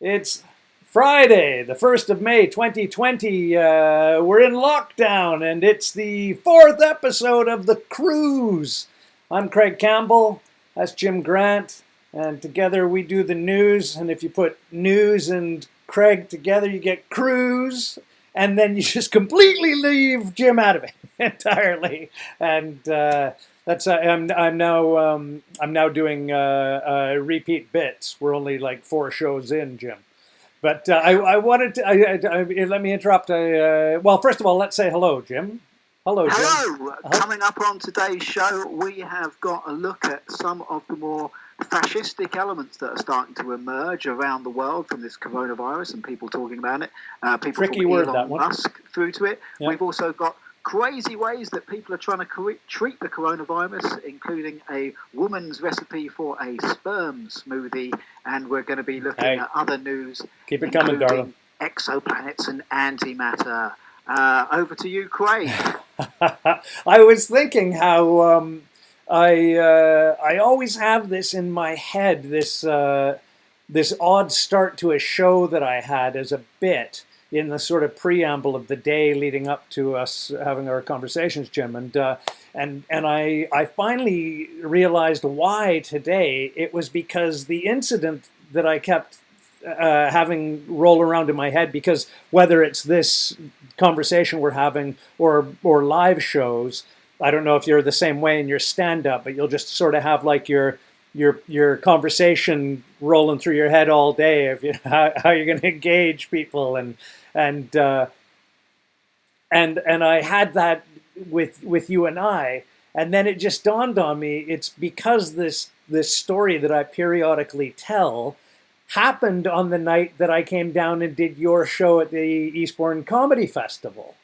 It's Friday, the 1st of May, 2020. We're in lockdown, and it's the fourth episode of The Cruise. I'm Craig Campbell. That's Jim Grant. And together we do the news. And if you put news and Craig together, you get cruise. And then you just completely leave Jim out of it entirely. And that's I'm now doing repeat bits. We're only like 4 shows in, Jim. But I wanted to let me interrupt. Well, first of all, let's say hello, Jim. Hello, Jim. Hello! Coming up on today's show, we have got a look at some of the more fascistic elements that are starting to emerge around the world from this coronavirus and people talking about it. People Tricky from word, that Elon one. Musk through to it. Yep. We've also got crazy ways that people are trying to treat the coronavirus, including a woman's recipe for a sperm smoothie, and we're going to be looking at other news. Keep it coming, darling. Exoplanets and antimatter. Over to you, Craig. I was thinking how I always have this in my head, this odd start to a show that I had as a bit in the sort of preamble of the day leading up to us having our conversations, Jim. And I finally realized why today. It was because the incident that I kept having roll around in my head, because whether it's this conversation we're having or live shows, I don't know if you're the same way in your stand-up, but you'll just sort of have like your conversation rolling through your head all day of how you're going to engage people and I had that with you and I, and then it just dawned on me, it's because this story that I periodically tell happened on the night that I came down and did your show at the Eastbourne Comedy Festival.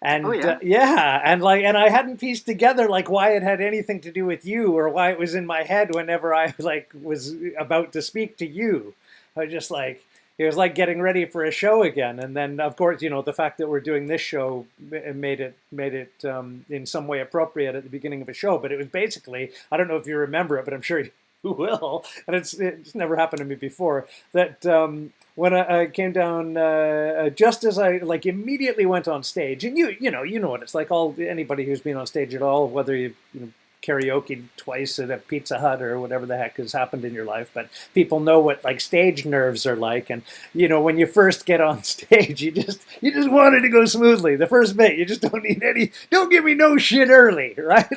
And and I hadn't pieced together like why it had anything to do with you or why it was in my head whenever I was about to speak to you. I was just like, it was like getting ready for a show again. And then of course, the fact that we're doing this show made it in some way appropriate at the beginning of a show. But it was basically, I don't know if you remember it, but I'm sure you will, and it's never happened to me before, that when I came down, just as I immediately went on stage, and you know what it's like, anybody who's been on stage at all, whether you karaoke twice at a Pizza Hut or whatever the heck has happened in your life, but people know what stage nerves are like. And when you first get on stage, you just want it to go smoothly. The first bit, you just don't need don't give me no shit early, right?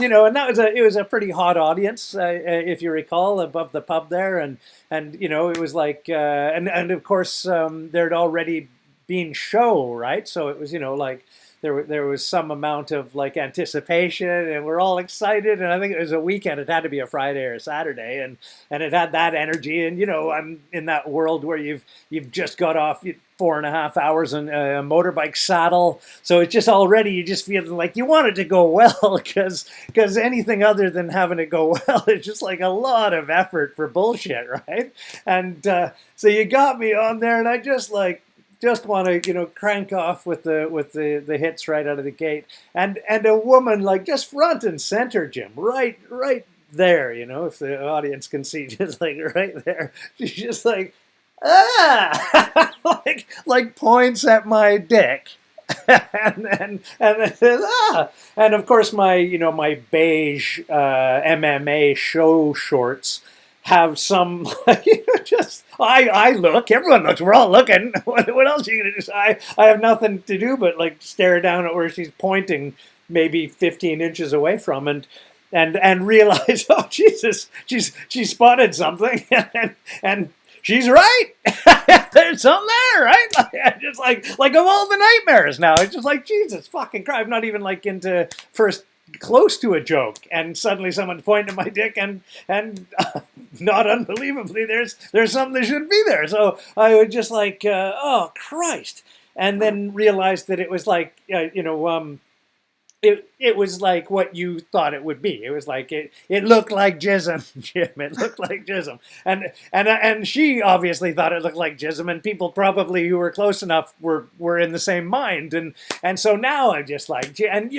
And it was a pretty hot audience, if you recall, above the pub there, and it was like and of course there'd already been show, right? So it was there was some amount of anticipation, and we're all excited. And I think it was a weekend; it had to be a Friday or a Saturday, and it had that energy. And I'm in that world where you've just got off 4.5 hours in a motorbike saddle, so it's just already you just feel like you want it to go well, because anything other than having it go well is just like a lot of effort for bullshit, right? And so you got me on there, and I just want to crank off with the hits right out of the gate, and a woman just front and center, Jim, right there, if the audience can see, just right there, she's just like points at my dick, and then says and of course my beige MMA show shorts have some just I look, everyone looks, we're all looking. What else are you gonna do? I have nothing to do but stare down at where she's pointing, maybe 15 inches away from, and realize, oh Jesus, she spotted something, and she's right. There's something there, right? Just like of all the nightmares now, it's just like, Jesus fucking Christ, I'm not even into first close to a joke, and suddenly someone pointed at my dick, and not unbelievably, there's something that shouldn't be there. So I was just oh Christ, and then realized that it was it was like what you thought it would be. It was like it looked like jism, Jim. It looked like jism, and she obviously thought it looked like jism, and people probably who were close enough were in the same mind, and so now I'm just like, and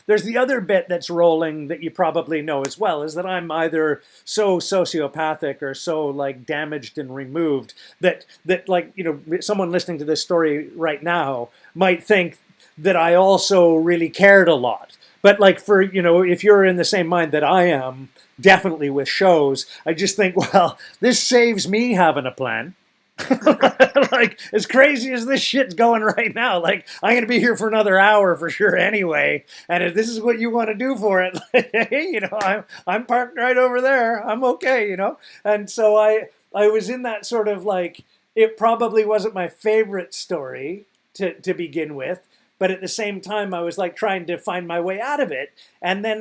there's the other bit that's rolling that you probably know as well, is that I'm either so sociopathic or so like damaged and removed that like someone listening to this story right now might think that I also really cared a lot. But like for, if you're in the same mind that I am, definitely with shows, I just think, well, this saves me having a plan. Like, as crazy as this shit's going right now, like, I'm going to be here for another hour for sure anyway. And if this is what you want to do for it, I'm parked right over there. I'm okay, And so I was in that sort of like, it probably wasn't my favorite story to begin with, but at the same time, I was like trying to find my way out of it. And then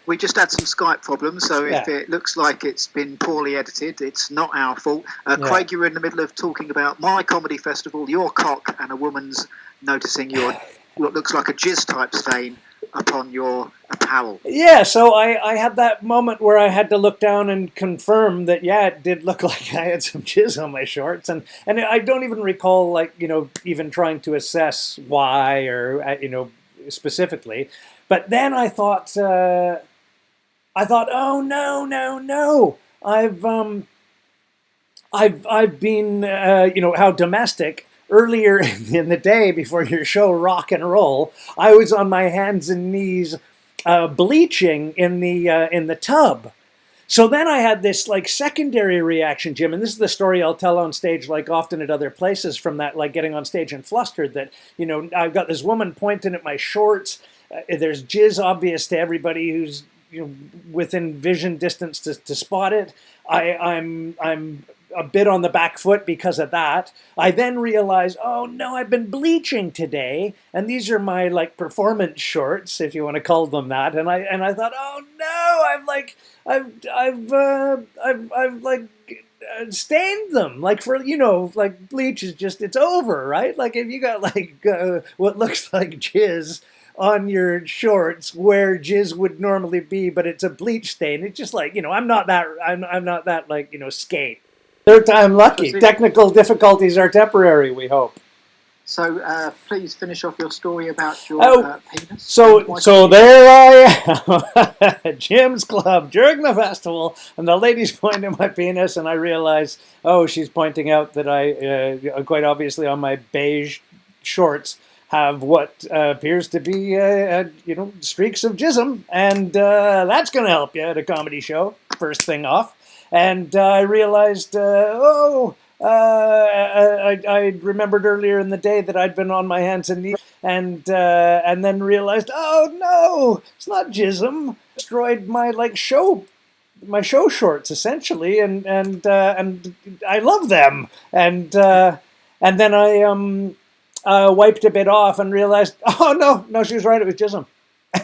we just had some Skype problems, so if yeah. it looks like it's been poorly edited, it's not our fault. Yeah. Craig, you were in the middle of talking about my comedy festival, your cock, and a woman's noticing your what looks like a jizz type stain upon your apparel. Yeah, so I had that moment where I had to look down and confirm that, yeah, it did look like I had some jizz on my shorts. And I don't even recall, like, even trying to assess why or, specifically. But then I thought, oh, no. I've been, how domestic. Earlier in the day, before your show Rock and Roll, I was on my hands and knees bleaching in the tub. So then I had this like secondary reaction, Jim, and this is the story I'll tell on stage, like often at other places, from that, like getting on stage and flustered, that I've got this woman pointing at my shorts. There's jizz obvious to everybody who's within vision distance to spot it. I'm a bit on the back foot because of that. I then realized, oh no, I've been bleaching today, and these are my like performance shorts, if you want to call them that. And I thought, oh no, I've stained them. Like for like bleach is just, it's over, right? Like if you got like what looks like jizz on your shorts where jizz would normally be, but it's a bleach stain. It's just like, I'm not that like skate. Third time lucky. Technical difficulties are temporary, we hope. So please finish off your story about your penis. So there I am, Jim's club during the festival, and the lady's pointing at my penis, and I realize, oh, she's pointing out that I, quite obviously on my beige shorts, have what appears to be, streaks of jism, and that's going to help you at a comedy show, first thing off. And I realized, I remembered earlier in the day that I'd been on my hands and knees, and then realized, oh no, it's not jism. Destroyed my show shorts essentially, and I love them, and then I wiped a bit off and realized, oh no, she was right, it was jism.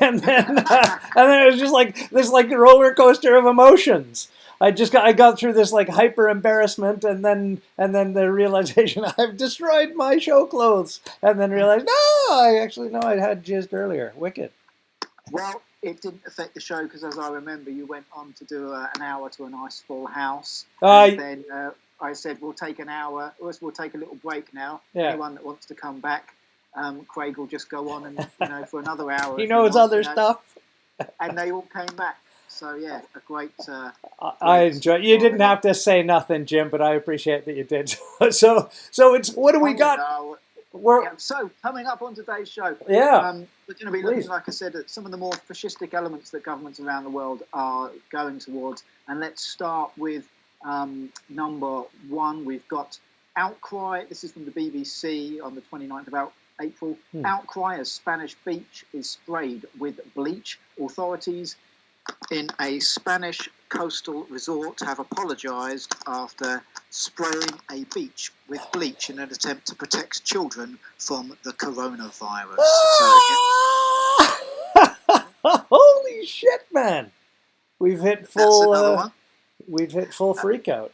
And then it was just like this roller coaster of emotions. I got through this like hyper embarrassment, and then the realization I've destroyed my show clothes, and then realized I had jizzed earlier. Wicked. Well, it didn't affect the show because, as I remember, you went on to do an hour to a nice full house, and then I said we'll take an hour. We'll take a little break now. Yeah. Anyone that wants to come back, Craig will just go on and for another hour. He knows other stuff. And they all came back. So yeah, a great. I enjoy. You didn't have to say nothing, Jim, but I appreciate that you did. So it's what do we got? So coming up on today's show, yeah, we're going to be looking, like I said, at some of the more fascistic elements that governments around the world are going towards. And let's start with number one. We've got outcry. This is from the BBC on the 29th of April. Outcry as Spanish beach is sprayed with bleach. Authorities in a Spanish coastal resort have apologised after spraying a beach with bleach in an attempt to protect children from the coronavirus. Holy shit, man! We've hit full. That's another one. We've hit full freakout.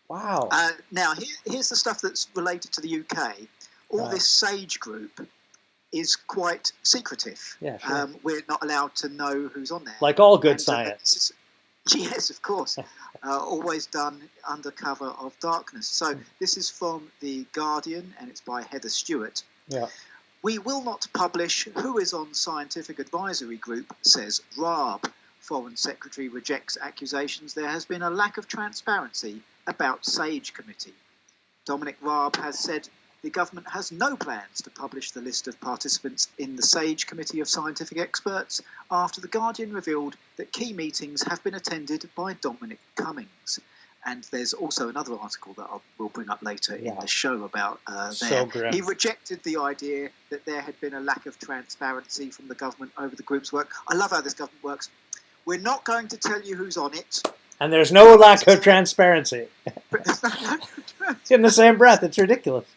Wow. Now here's the stuff that's related to the UK. All this Sage Group is quite secretive. Yeah, sure. We're not allowed to know who's on there. Like all good science. Yes, of course. Always done under cover of darkness. So this is from The Guardian, and it's by Heather Stewart. Yeah. We will not publish who is on scientific advisory group, says Raab. Foreign Secretary rejects accusations there has been a lack of transparency about SAGE Committee. Dominic Raab has said the government has no plans to publish the list of participants in the SAGE Committee of Scientific Experts after The Guardian revealed that key meetings have been attended by Dominic Cummings. And there's also another article that we'll bring up later in the show about there. So he rejected the idea that there had been a lack of transparency from the government over the group's work. I love how this government works. We're not going to tell you who's on it. And there's no lack of transparency. In the same breath, it's ridiculous.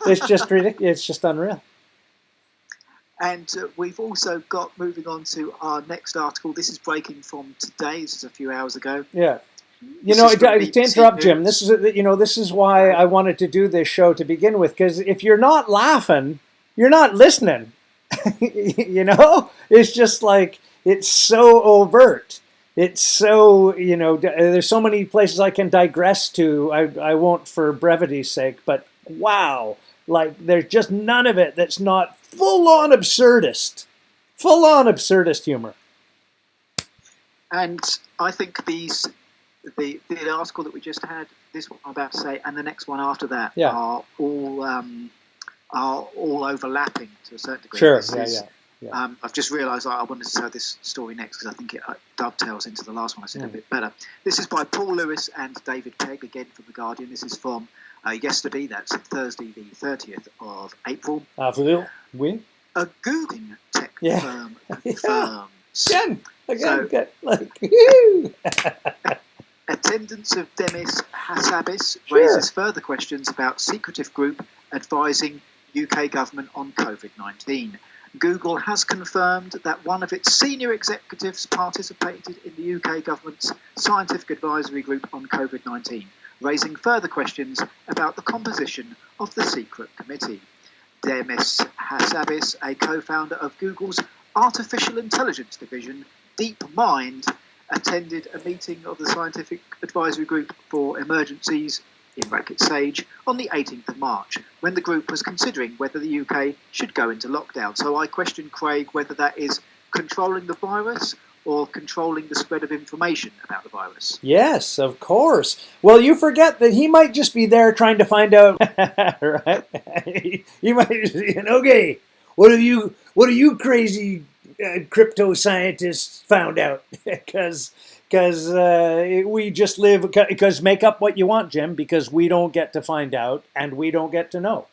It's just ridiculous. It's just unreal. And we've also got, moving on to our next article. This is breaking from today. This is a few hours ago. Yeah. To interrupt, Jim, this is why I wanted to do this show to begin with, because if you're not laughing, you're not listening. It's just like, it's so overt. It's so, there's so many places I can digress to. I won't for brevity's sake, but wow, like there's just none of it that's not full-on absurdist humor. And I think the article that we just had, this one I'm about to say, and the next one after that are all overlapping to a certain degree. Sure, yeah. I've just realised I wanted to tell this story next because I think it dovetails into the last one I said a bit better. This is by Paul Lewis and David Pegg, again from The Guardian. This is from yesterday, that's Thursday the 30th of April. Oui. A Googling tech firm confirms. Attendance of Demis Hassabis raises further questions about secretive group advising UK government on COVID-19. Google has confirmed that one of its senior executives participated in the UK government's scientific advisory group on COVID-19, raising further questions about the composition of the secret committee. Demis Hassabis, a co-founder of Google's artificial intelligence division, DeepMind, attended a meeting of the Scientific Advisory Group for Emergencies, in brackets SAGE, on the 18th of March, when the group was considering whether the UK should go into lockdown. So I question, Craig, whether that is controlling the virus or controlling the spread of information about the virus. Yes, of course. Well, you forget that he might just be there trying to find out, right? He might, okay, what have you crazy crypto scientists found out? Because we just live, because make up what you want, Jim, because we don't get to find out and we don't get to know.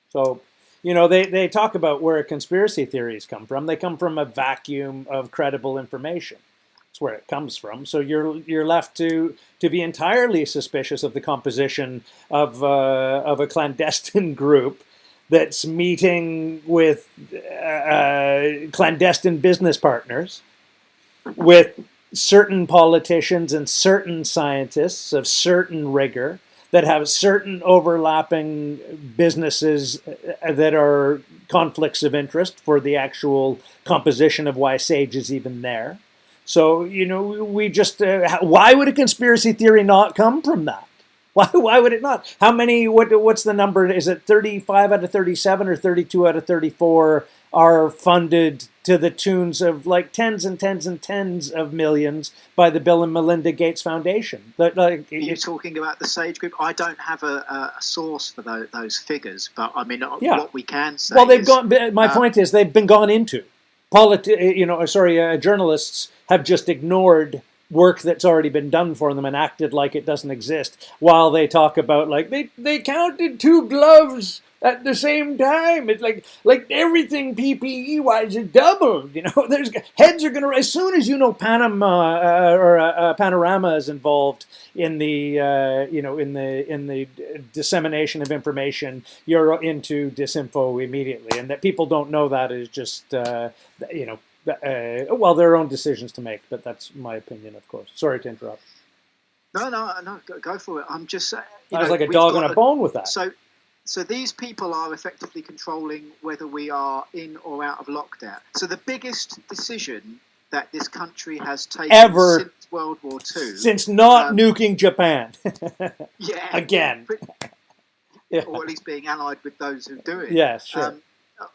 So, they talk about where conspiracy theories come from. They come from a vacuum of credible information. That's where it comes from. So you're left to be entirely suspicious of the composition of a clandestine group that's meeting with clandestine business partners, with certain politicians and certain scientists of certain rigor that have certain overlapping businesses that are conflicts of interest for the actual composition of why SAGE is even there. So, we just, why would a conspiracy theory not come from that? Why would it not? How many, what's the number? Is it 35 out of 37 or 32 out of 34 are funded to the tunes of like tens and tens and tens of millions by the Bill and Melinda Gates Foundation? Are you talking about the SAGE group? I don't have a source for those figures, but I mean, what we can say. Well, my point is they've been gone into. Journalists have just ignored work that's already been done for them and acted like it doesn't exist, while they talk about like they counted 2 gloves at the same time. It's like everything PPE wise is doubled. There's heads are going to, as soon as Panorama is involved in the in the dissemination of information, you're into disinfo immediately, and that people don't know that is just their own decisions to make. But that's my opinion, of course. Sorry to interrupt. No, go for it. I'm just saying. I was like a dog on a bone with that. So So these people are effectively controlling whether we are in or out of lockdown. So the biggest decision that this country has taken Ever since World War II, since not nuking Japan. yeah, Again. Yeah, or at least being allied with those who do it. Yes, sure.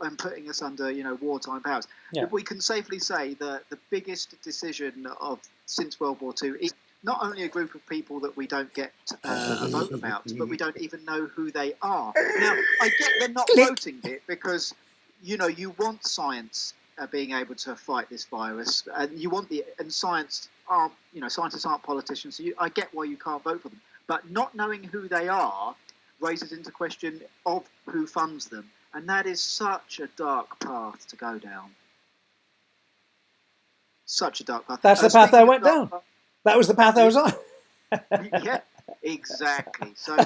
And putting us under, wartime powers. Yeah. We can safely say that the biggest decision of since World War II is not only a group of people that we don't get a vote about, but we don't even know who they are. Now, I get the not voting bit because, you want science being able to fight this virus, and you want scientists aren't politicians, so I get why you can't vote for them. But not knowing who they are raises into question of who funds them. And that is such a dark path to go down. Such a dark path. That's the path I went down. That was the path I was on. Yeah, exactly. So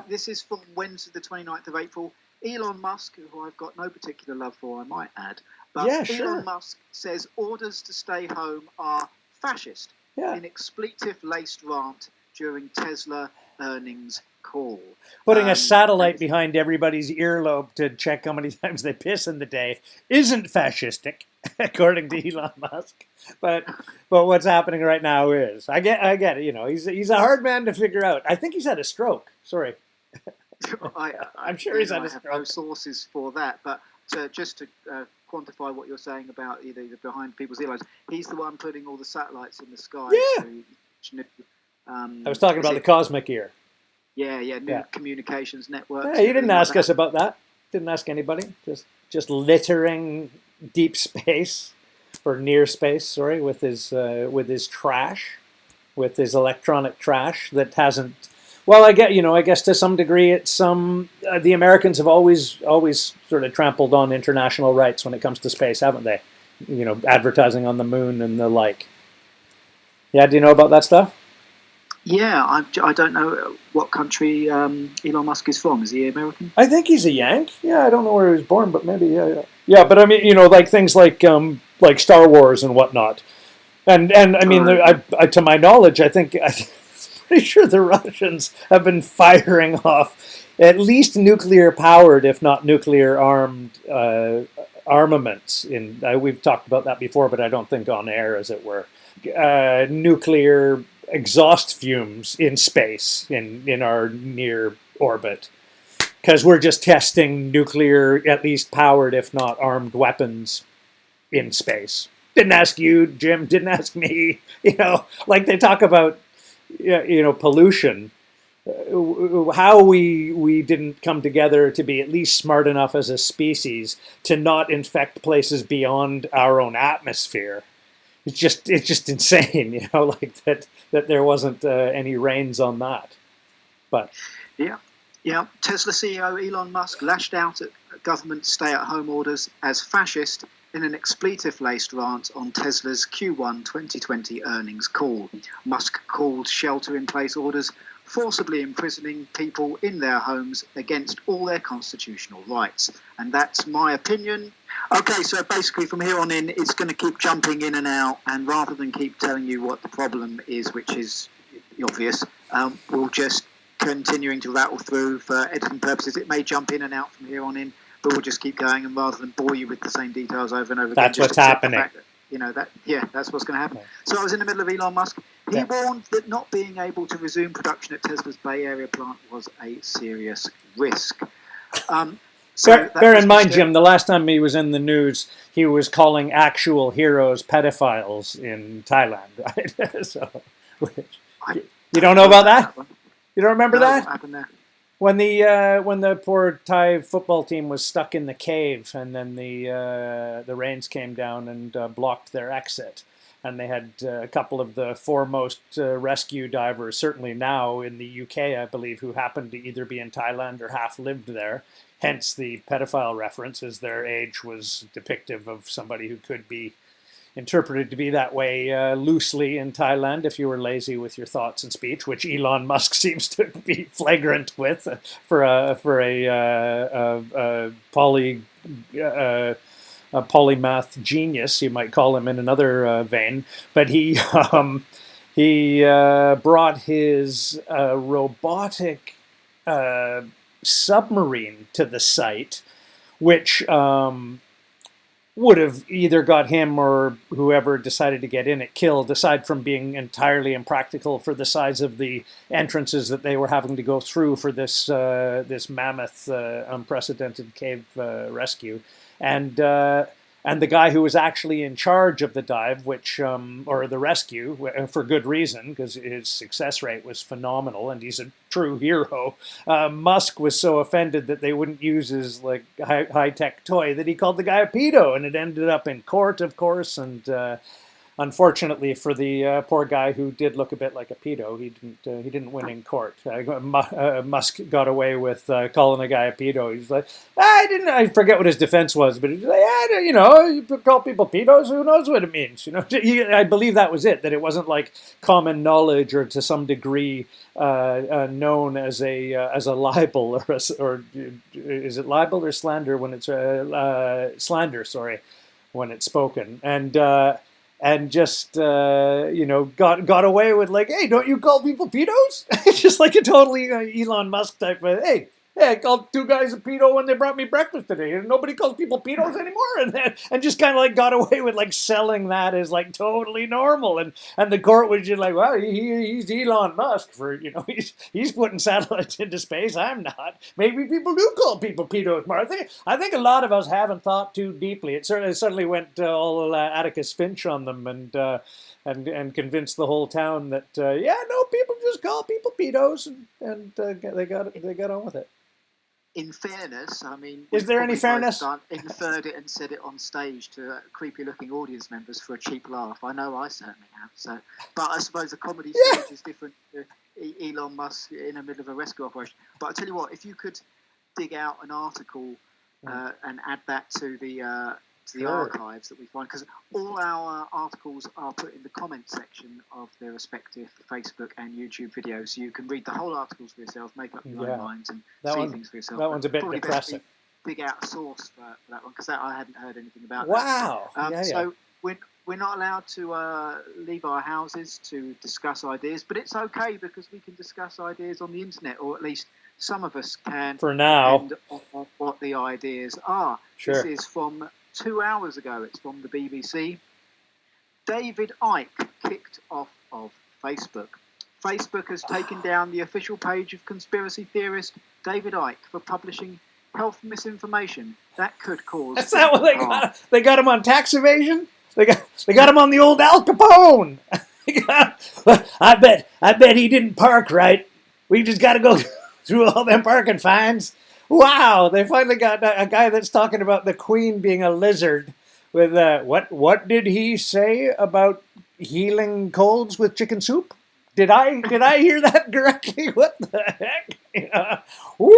this is from Wednesday, the 29th of April. Elon Musk, who I've got no particular love for, I might add. But yeah, sure. Elon Musk says orders to stay home are fascist in expletive-laced rant during Tesla earnings call. Putting a satellite behind everybody's earlobe to check how many times they piss in the day isn't fascistic, according to Elon Musk. But what's happening right now is, I get it. He's a hard man to figure out. I think he's had a stroke. Sorry. I'm sure he's had a stroke. I have no sources for that, but just to quantify what you're saying about either behind people's earlobes, he's the one putting all the satellites in the sky. Yeah. I was talking about the cosmic ear. New communications networks. Yeah, he didn't ask us about that. Didn't ask anybody. Just littering deep space or near space. Sorry, with his trash, with his electronic trash that hasn't. Well, I guess to some degree, it's the Americans have always sort of trampled on international rights when it comes to space, haven't they? Advertising on the moon and the like. Yeah, do you know about that stuff? Yeah, I don't know what country Elon Musk is from. Is he American? I think he's a Yank. Yeah, I don't know where he was born, but maybe, yeah. But I mean, like things like Star Wars and whatnot. And I mean, to my knowledge, I'm pretty sure the Russians have been firing off at least nuclear-powered, if not nuclear-armed armaments. We've talked about that before, but I don't think on air, as it were. Nuclear exhaust fumes in space in our near orbit, because we're just testing nuclear, at least powered, if not armed weapons in space. Didn't ask you, Jim. Didn't ask me. Like they talk about, pollution. How we didn't come together to be at least smart enough as a species to not infect places beyond our own atmosphere. It's just insane, like that there wasn't any reins on that. But yeah. Tesla CEO Elon Musk lashed out at government stay-at-home orders as fascist in an expletive-laced rant on Tesla's Q1 2020 earnings call. Musk called shelter-in-place orders forcibly imprisoning people in their homes against all their constitutional rights. And that's my opinion. Okay, so basically from here on in, it's going to keep jumping in and out, and rather than keep telling you what the problem is, which is obvious, we'll just continuing to rattle through for editing purposes. It may jump in and out from here on in, but we'll just keep going, and rather than bore you with the same details over and over again. That's what's happening. That's what's going to happen. So I was in the middle of Elon Musk. He warned that not being able to resume production at Tesla's Bay Area plant was a serious risk. Bear in mind, Jim, the last time he was in the news, he was calling actual heroes pedophiles in Thailand, right? You don't know about that? You don't remember that? What happened there? When the poor Thai football team was stuck in the cave, and then the rains came down and blocked their exit, and they had a couple of the foremost rescue divers, certainly now in the UK, I believe, who happened to either be in Thailand or half lived there. Hence the pedophile reference, as their age was depictive of somebody who could be interpreted to be that way loosely in Thailand if you were lazy with your thoughts and speech, which Elon Musk seems to be flagrant with for a polymath genius, you might call him in another vein. But he brought his robotic submarine to the site, which would have either got him or whoever decided to get in it killed, aside from being entirely impractical for the size of the entrances that they were having to go through for this this mammoth, unprecedented cave rescue. And the guy who was actually in charge of the dive, which or the rescue, for good reason, because his success rate was phenomenal, and he's a true hero. Musk was so offended that they wouldn't use his like high tech toy that he called the guy a pedo, and it ended up in court, of course. And unfortunately for the poor guy who did look a bit like a pedo, he didn't win in court. Musk got away with calling a guy a pedo. He's like, I forget what his defense was, but he's like, you know, you call people pedos, who knows what it means? You know, I believe that was it. That it wasn't like common knowledge or to some degree known as a libel or is it libel or slander when it's slander? Sorry, when it's spoken. And just you know, got away with like, hey, don't you call people pedos? It's just like a totally Elon Musk type of, hey, I called two guys a pedo when they brought me breakfast today, and nobody calls people pedos anymore, and just kind of like got away with like selling that as like totally normal, and the court was just like, well, he's Elon Musk for, you know, he's putting satellites into space. I'm not. Maybe people do call people pedos more. I think a lot of us haven't thought too deeply. It suddenly went all Atticus Finch on them, and convinced the whole town that people just call people pedos, and they got on with it. In fairness, I mean, is there any fairness? Inferred it and said it on stage to creepy-looking audience members for a cheap laugh. I know I certainly have. So, but I suppose a comedy stage is different to Elon Musk in the middle of a rescue operation. But I tell you what, if you could dig out an article and add that to the archives that we find, because all our articles are put in the comment section of their respective Facebook and YouTube videos, so you can read the whole articles for yourself, make up your own minds, and see things for yourself. That one's a bit probably depressing. Dig out a source for that one, because I hadn't heard anything about that. Wow. So we're not allowed to leave our houses to discuss ideas, but it's okay because we can discuss ideas on the internet, or at least some of us can. For now. And on what the ideas are. Sure. This is from 2 hours ago. It's from the BBC. David Icke kicked off of Facebook. Facebook has taken down the official page of conspiracy theorist David Icke for publishing health misinformation that could cause. Is that what they got? They got him on tax evasion. They got him on the old Al Capone. I bet he didn't park right. We just got to go through all them parking fines. Wow, they finally got a guy that's talking about the Queen being a lizard. With what did he say about healing colds with chicken soup? Did I hear that correctly? What the heck? Woo!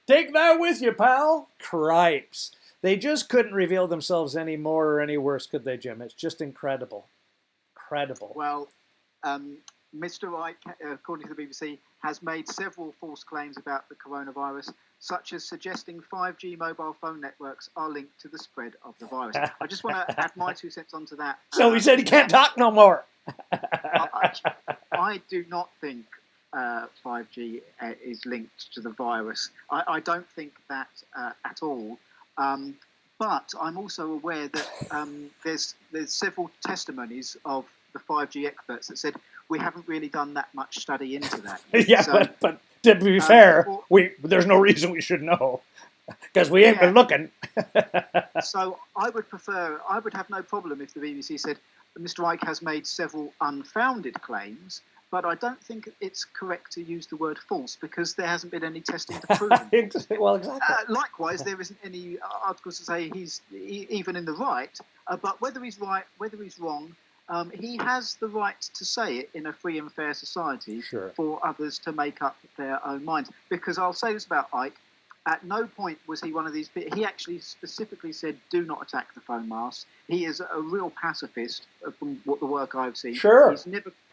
Take that with you, pal. Cripes. They just couldn't reveal themselves any more or any worse, could they, Jim? It's just incredible. Incredible. Well, Mr. Icke, according to the BBC, has made several false claims about the coronavirus, such as suggesting 5G mobile phone networks are linked to the spread of the virus. I just want to add my 2 cents onto that. So he said he can't talk no more. I do not think 5G is linked to the virus. I don't think that at all. But I'm also aware that there's several testimonies of the 5G experts that said we haven't really done that much study into that. Yeah, so, but to be fair, there's no reason we should know because we ain't been looking. So I would have no problem if the BBC said Mr. Icke has made several unfounded claims, but I don't think it's correct to use the word false because there hasn't been any testing to prove them. Well, exactly. Likewise, there isn't any articles to say he's even in the right, but whether he's right, whether he's wrong, he has the right to say it in a free and fair society for others to make up their own minds. Because I'll say this about Icke, at no point was he one of these people. He actually specifically said, do not attack the phone masts. He is a real pacifist from what the work I've seen. Sure.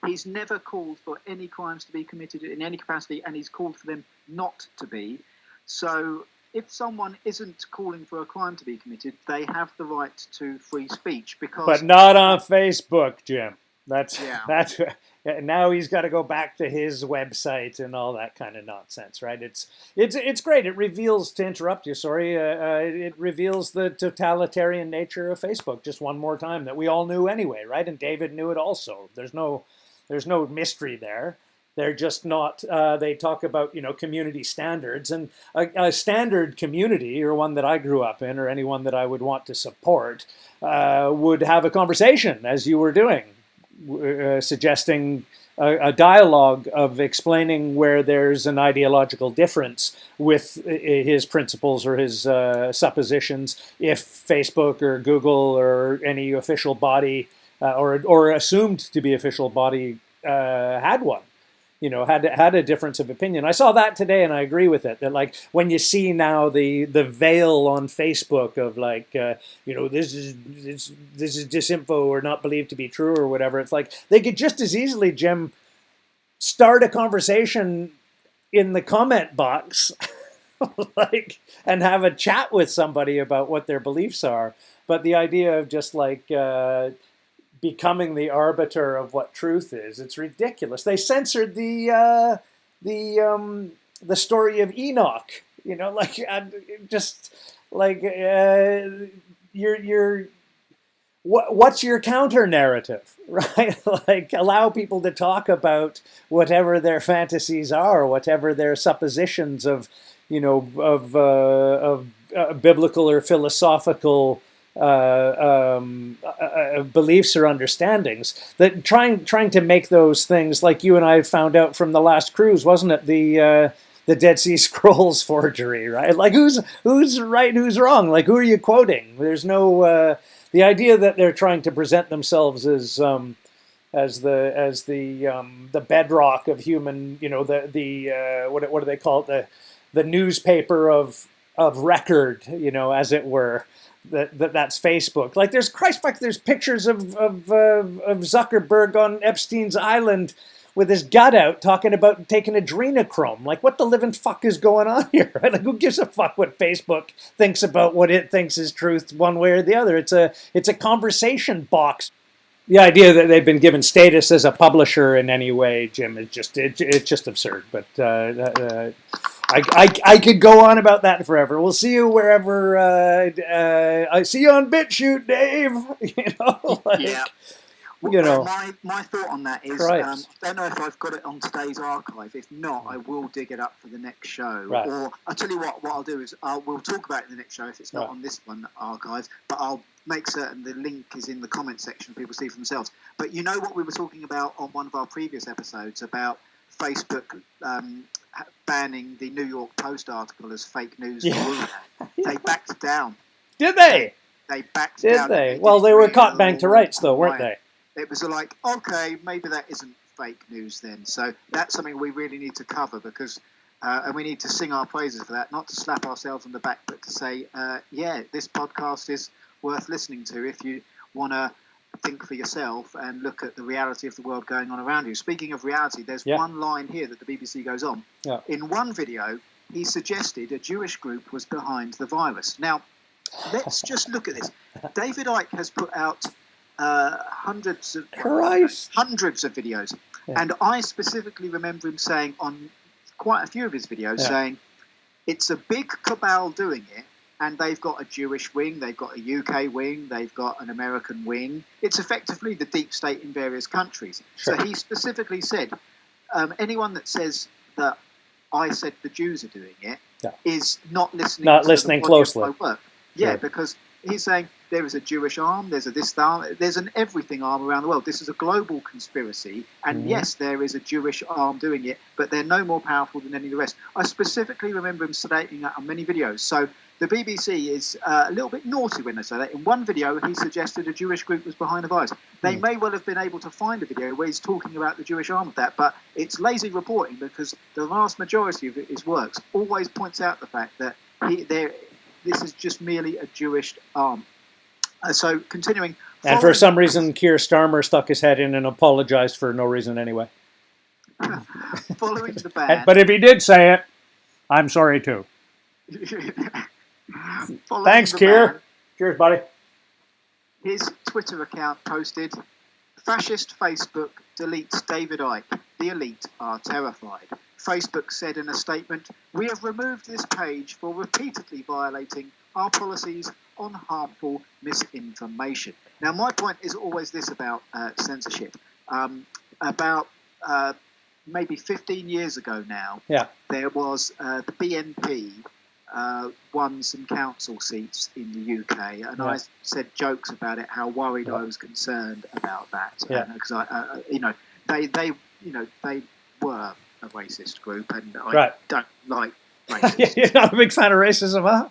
He's never called for any crimes to be committed in any capacity, and he's called for them not to be. So if someone isn't calling for a crime to be committed, they have the right to free speech. But not on Facebook, Jim. That's Now he's got to go back to his website and all that kind of nonsense, right? It's great. It reveals, to interrupt you, sorry, it reveals the totalitarian nature of Facebook just one more time that we all knew anyway, right? And David knew it also. There's no mystery there. They're just not. They talk about community standards, and a standard community, or one that I grew up in, or anyone that I would want to support, would have a conversation as you were doing. Suggesting a dialogue of explaining where there's an ideological difference with his principles or his suppositions, if Facebook or Google or any official body or assumed to be official body had one. Had a difference of opinion. I saw that today, and I agree with it. That like when you see now the veil on Facebook of like this is disinfo or not believed to be true or whatever. It's like they could just as easily, Jim, start a conversation in the comment box, like, and have a chat with somebody about what their beliefs are. But the idea of just like becoming the arbiter of what truth is, it's ridiculous. They censored the story of Enoch. Like just like what's your counter narrative, right? Like allow people to talk about whatever their fantasies are, whatever their suppositions of biblical or philosophical beliefs or understandings. That trying to make those things, like you and I found out from the last cruise, wasn't it? The Dead Sea Scrolls forgery, right? Like who's right, who's wrong? Like who are you quoting? There's no the idea that they're trying to present themselves as the bedrock of human, what do they call it? The newspaper of record, as it were. That's Facebook. Like there's pictures of Zuckerberg on Epstein's island with his gut out talking about taking adrenochrome. Like what the living fuck is going on here? Right? Like who gives a fuck what Facebook thinks about what it thinks is truth one way or the other? It's a conversation box. The idea that they've been given status as a publisher in any way, Jim, is it's just absurd. But I could go on about that forever. We'll see you wherever. I see you on BitChute, Dave. Yeah. My thought on that is, I don't know if I've got it on today's archive. If not, I will dig it up for the next show. Right. Or I'll tell you what I'll do is we'll talk about it in the next show if it's not on this one archive. But I'll make certain the link is in the comment section for people to see for themselves. But you know what we were talking about on one of our previous episodes about Facebook banning the New York Post article as fake news. Yeah. They backed down. Did they? They backed down. Did they? Well, they were caught back to rights, though, weren't they? It was like, okay, maybe that isn't fake news then. So that's something we really need to cover because, and we need to sing our praises for that, not to slap ourselves on the back, but to say, this podcast is worth listening to if you want to think for yourself and look at the reality of the world going on around you. Speaking of reality, there's one line here that the BBC goes on. Yeah. In one video, he suggested a Jewish group was behind the virus. Now, let's just look at this. David Icke has put out hundreds of videos. Yeah. And I specifically remember him saying on quite a few of his videos, saying, it's a big cabal doing it, and they've got a Jewish wing, they've got a UK wing, they've got an American wing. It's effectively the deep state in various countries. Sure. So he specifically said, anyone that says that I said the Jews are doing it is not listening. Not listening closely. Yeah, because he's saying there is a Jewish arm, there's a this arm, there's an everything arm around the world. This is a global conspiracy, and yes, there is a Jewish arm doing it, but they're no more powerful than any of the rest. I specifically remember him stating that on many videos. So the BBC is a little bit naughty when they say that. In one video, he suggested a Jewish group was behind the virus. They may well have been able to find a video where he's talking about the Jewish arm of that, but it's lazy reporting because the vast majority of his works always points out the fact that this is just merely a Jewish arm. So continuing. And for some reason, Keir Starmer stuck his head in and apologized for no reason anyway. Following the ban. But if he did say it, I'm sorry too. Thanks, Keir. Cheers, buddy. His Twitter account posted, fascist Facebook deletes David Icke. The elite are terrified. Facebook said in a statement, "We have removed this page for repeatedly violating our policies on harmful misinformation." Now, my point is always this about censorship. About maybe 15 years ago now, there was the BNP won some council seats in the UK, and I said jokes about it, how worried I was concerned about that, because they were a racist group, and I don't like racism. You're not a big fan of racism, huh?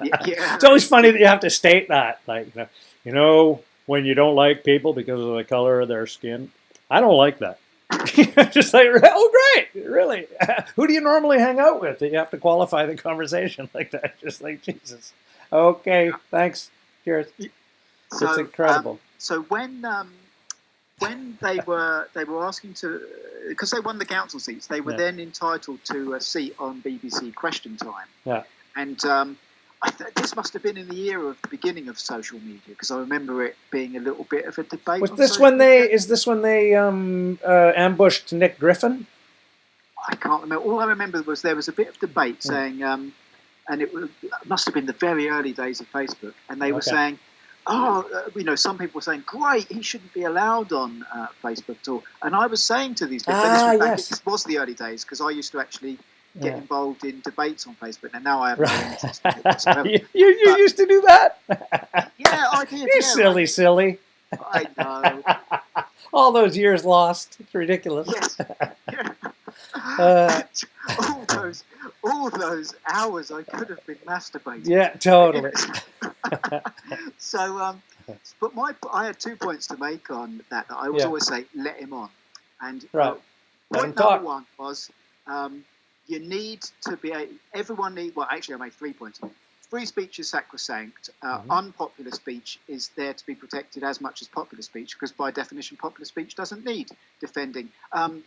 Yeah. It's always funny that you have to state that, like, when you don't like people because of the color of their skin. I don't like that. Just like, oh, great, really? Who do you normally hang out with that you have to qualify the conversation like that? Just like, Jesus. Okay, thanks. Cheers. So, it's incredible. So when they were asking to, because they won the council seats, they were then entitled to a seat on BBC Question Time. Yeah. And this must have been in the era of the beginning of social media, because I remember it being a little bit of a debate. Is this when they ambushed Nick Griffin? I can't remember. All I remember was there was a bit of debate saying, and it must have been the very early days of Facebook, and they were saying, some people were saying, great, he shouldn't be allowed on Facebook at all. And I was saying to these people, this was the early days, because I used to actually get involved in debates on Facebook, and now I have no interest in it whatsoever. You used to do that? Yeah, I did. You silly. I know. All those years lost. It's ridiculous. Yes. All those hours I could have been masturbating. Yeah, totally. So, but I had 2 points to make on that. I always say, let him on. And point number one was, you need to be everyone need. Well, actually, I made 3 points. Free speech is sacrosanct. Unpopular speech is there to be protected as much as popular speech, because by definition, popular speech doesn't need defending. And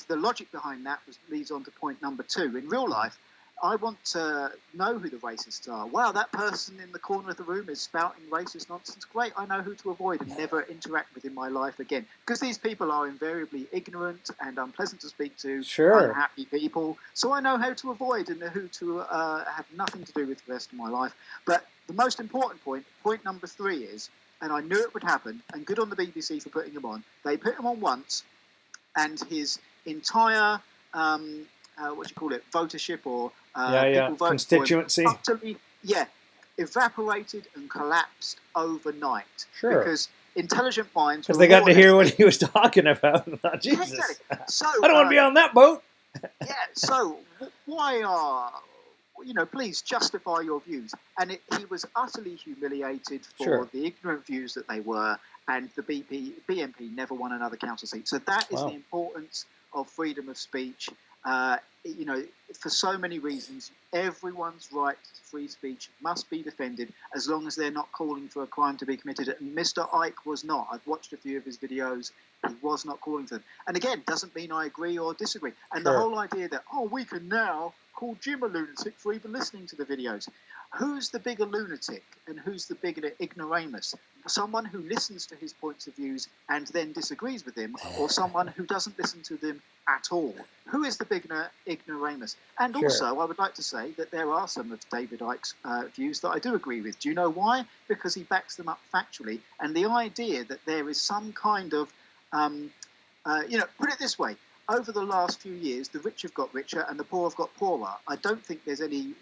the logic behind that leads on to point number 2. In real life, I want to know who the racists are. Wow, that person in the corner of the room is spouting racist nonsense. Great, I know who to avoid and never interact with in my life again. Because these people are invariably ignorant and unpleasant to speak to, unhappy people. So I know how to avoid and who to have nothing to do with the rest of my life. But the most important point number 3 is, and I knew it would happen, and good on the BBC for putting him on. They put him on once, and his entire votership or constituency, utterly, evaporated and collapsed overnight. Sure. Because intelligent minds, because they got to hear what he was talking about. Jesus, exactly. So, I don't want to be on that boat. So why please justify your views. And he was utterly humiliated for the ignorant views that they were, and the BNP never won another council seat. So that is the importance of freedom of speech. For so many reasons, everyone's right to free speech must be defended as long as they're not calling for a crime to be committed. And Mr. Icke was not. I've watched a few of his videos. He was not calling for them. And again, doesn't mean I agree or disagree. And the whole idea that, we can now call Jim a lunatic for even listening to the videos. Who's the bigger lunatic and who's the bigger ignoramus? Someone who listens to his points of views and then disagrees with him, or someone who doesn't listen to them at all? Who is the bigger ignoramus? And also, I would like to say that there are some of David Icke's views that I do agree with. Do you know why? Because he backs them up factually. And the idea that there is some kind of, put it this way, over the last few years, the rich have got richer and the poor have got poorer. I don't think there's any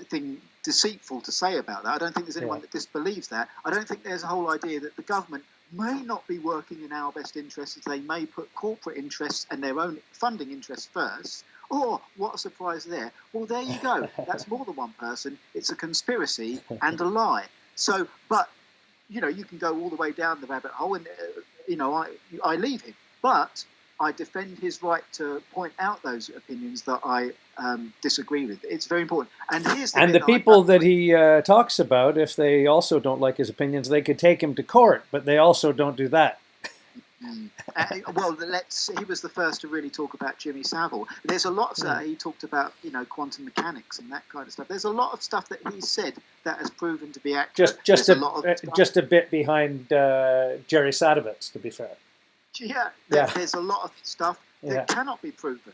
thing deceitful to say about that. I don't think there's anyone that disbelieves that. I don't think there's a whole idea that the government may not be working in our best interests. They may put corporate interests and their own funding interests first. Oh, what a surprise there. Well, there you go. That's more than one person. It's a conspiracy and a lie. So, but, you can go all the way down the rabbit hole and, I leave him. But I defend his right to point out those opinions that I disagree with. It's very important. And here's the people that he talks about, if they also don't like his opinions, they could take him to court, but they also don't do that. He was the first to really talk about Jimmy Savile. There's a lot he talked about, quantum mechanics and that kind of stuff. There's a lot of stuff that he said that has proven to be accurate. Just a bit behind Jerry Sadowitz, to be fair. Yeah, Yeah. there's a lot of stuff that cannot be proven.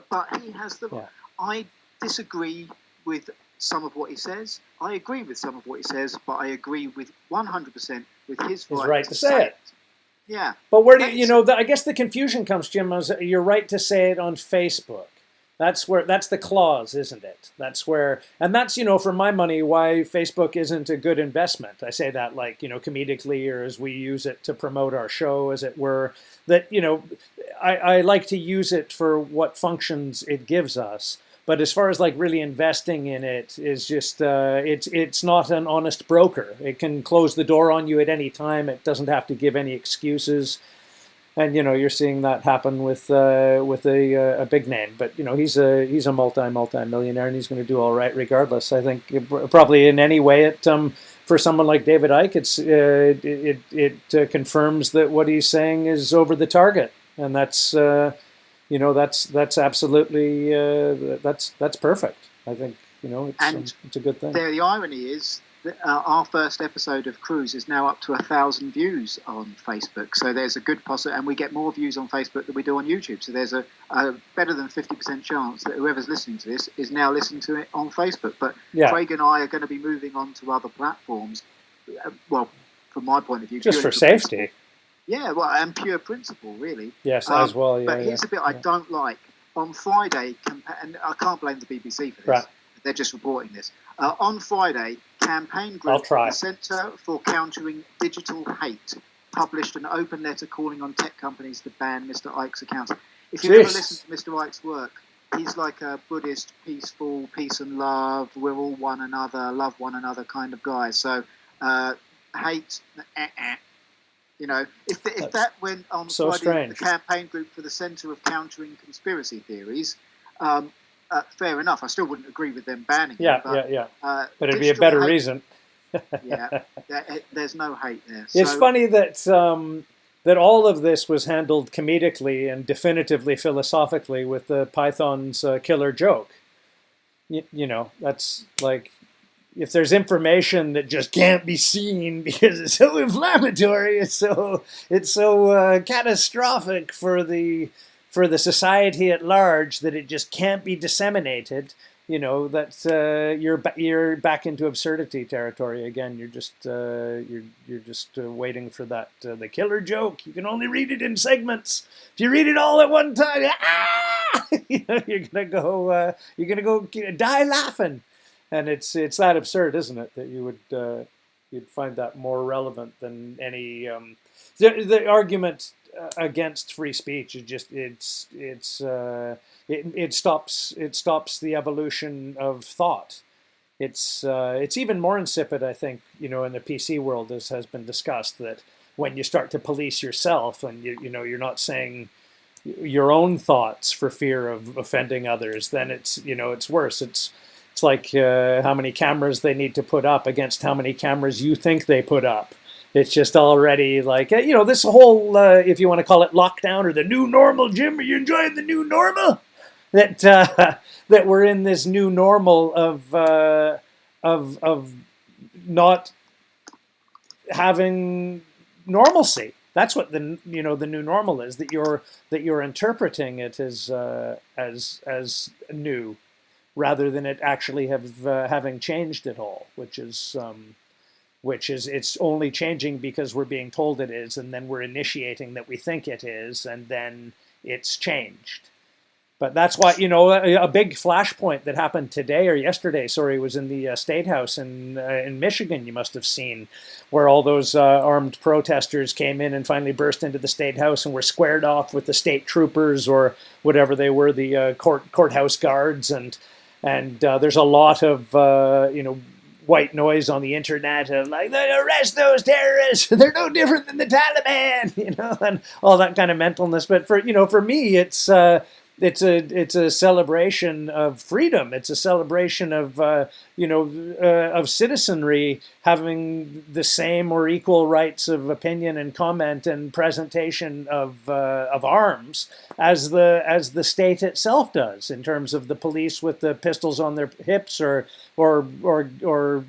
But he has the... Yeah. I disagree with some of what he says. I agree with some of what he says, but I agree with 100% with his right to say it. Yeah. But where do you, I guess the confusion comes, Jim, is you're right to say it on Facebook. That's the clause, isn't it? That's where, and that's, for my money, why Facebook isn't a good investment. I say that like, comedically, or as we use it to promote our show, as it were, that, I like to use it for what functions it gives us. But as far as like really investing in it is just, it's not an honest broker. It can close the door on you at any time. It doesn't have to give any excuses. And you're seeing that happen with a big name, but he's a multi-millionaire, and he's going to do all right regardless. I think probably in any way it for someone like David Icke, it confirms that what he's saying is over the target, and that's that's absolutely that's perfect. I think it's a good thing. The irony is that our first episode of Cruise is now up to 1,000 views on Facebook. So there's a good possibility, and we get more views on Facebook than we do on YouTube. So there's a better than 50% chance that whoever's listening to this is now listening to it on Facebook. But Craig and I are going to be moving on to other platforms. Well, from my point of view, just for safety. Principle. Yeah, well, and pure principle, really. Yes, as well. Yeah, but here's the bit I don't like. On Friday, and I can't blame the BBC for this. Right. They're just reporting this. On Friday, Campaign Group, the Centre for Countering Digital Hate, published an open letter calling on tech companies to ban Mr. Icke's accounts. If you've ever listened to Mr. Icke's work, he's like a Buddhist, peaceful, peace and love, we're all one another, love one another kind of guy. So hate, if that went on so Friday, the Campaign Group for the Centre of Countering Conspiracy Theories, fair enough. I still wouldn't agree with them banning it. But it'd be a better reason. There's no hate there. It's funny that that all of this was handled comedically and definitively philosophically with the Python's killer joke. That's like, if there's information that just can't be seen because it's so inflammatory, it's so catastrophic for the society at large that it just can't be disseminated, that you're back into absurdity territory again. You're just waiting for that the killer joke. You can only read it in segments. If you read it all at one time, you're gonna go die laughing. And it's that absurd, isn't it? That you would you'd find that more relevant than any the argument against free speech is just it stops the evolution of thought. It's even more insipid, I think, in the PC world, as has been discussed, that when you start to police yourself and you're not saying your own thoughts for fear of offending others, then it's worse. It's like how many cameras they need to put up against how many cameras you think they put up. It's just already like, this whole, if you want to call it lockdown or the new normal, Jim, are you enjoying the new normal? That we're in this new normal of not having normalcy. That's what the new normal is, that you're interpreting it as new, rather than it actually having changed at all, which is it's only changing because we're being told it is, and then we're initiating that we think it is, and then it's changed. But that's why, a big flashpoint that happened today or yesterday, was in the State House in Michigan, you must have seen, where all those armed protesters came in and finally burst into the State House and were squared off with the state troopers or whatever they were, the courthouse guards, and there's a lot of, white noise on the internet of like, they arrest those terrorists, they're no different than the Taliban, and all that kind of mentalness. But for me, it's a celebration of freedom. It's a celebration of of citizenry having the same or equal rights of opinion and comment and presentation of arms as the state itself does, in terms of the police with the pistols on their hips or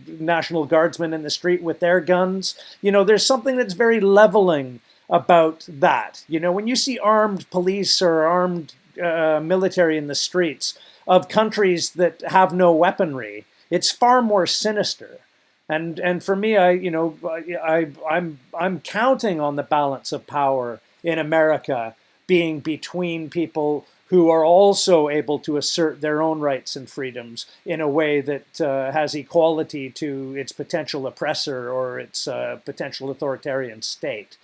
National Guardsmen in the street with their guns. There's something that's very leveling about that. When you see armed police or armed military in the streets of countries that have no weaponry, it's far more sinister. And for me, I'm counting on the balance of power in America being between people who are also able to assert their own rights and freedoms in a way that has equality to its potential oppressor or its potential authoritarian state.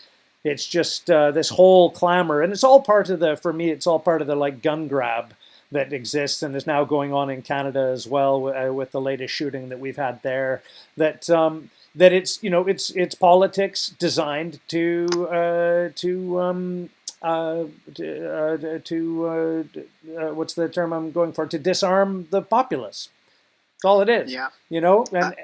It's just this whole clamor, and it's all part of for me, it's all part of the like gun grab that exists and is now going on in Canada as well with the latest shooting that we've had there. That it's politics designed to what's the term I'm going for? To disarm the populace. That's all it is. Yeah.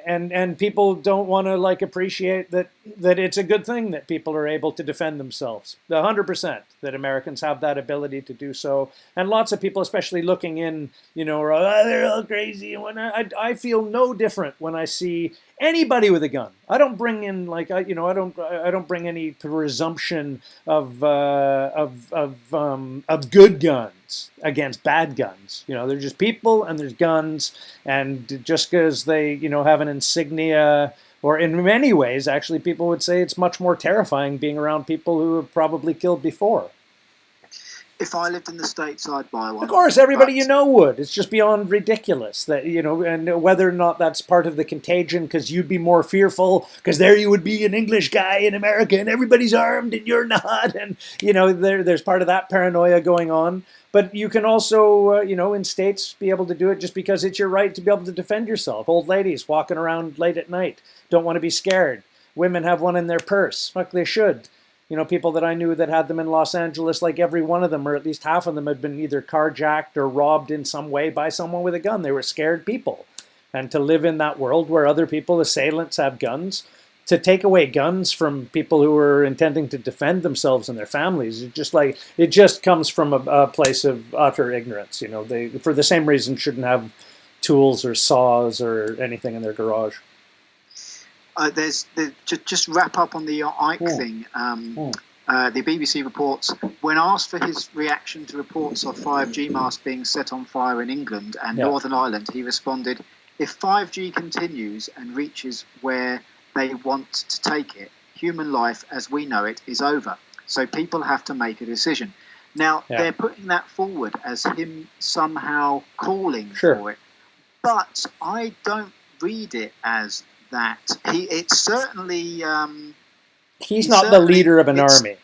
And people don't want to like appreciate that it's a good thing that people are able to defend themselves. 100% that Americans have that ability to do so. And lots of people, especially looking in, are, they're all crazy. And whatnot. I feel no different when I see anybody with a gun. I don't bring in like I don't bring any presumption of good guns against bad guns. They're just people and there's guns, and just because they have an insignia, or in many ways actually people would say it's much more terrifying being around people who have probably killed before. If I lived in the States, I'd buy one. Of course, everybody would. It's just beyond ridiculous that, and whether or not that's part of the contagion, because you'd be more fearful, because there you would be an English guy in America and everybody's armed and you're not. And, there's part of that paranoia going on. But you can also, in states, be able to do it just because it's your right to be able to defend yourself. Old ladies walking around late at night don't want to be scared. Women have one in their purse. Fuck, they should. People that I knew that had them in Los Angeles, like every one of them, or at least half of them, had been either carjacked or robbed in some way by someone with a gun. They were scared people. And to live in that world where other people, assailants, have guns, to take away guns from people who are intending to defend themselves and their families, it just comes from a place of utter ignorance. They, for the same reason, shouldn't have tools or saws or anything in their garage. Just wrap up on the Ike thing. The BBC reports, when asked for his reaction to reports of 5G masts being set on fire in England and Northern Ireland, he responded, "If 5G continues and reaches where they want to take it, human life as we know it is over. So people have to make a decision." Now, they're putting that forward as him somehow calling for it. But I don't read it as that. It's certainly... he's not the leader of an army.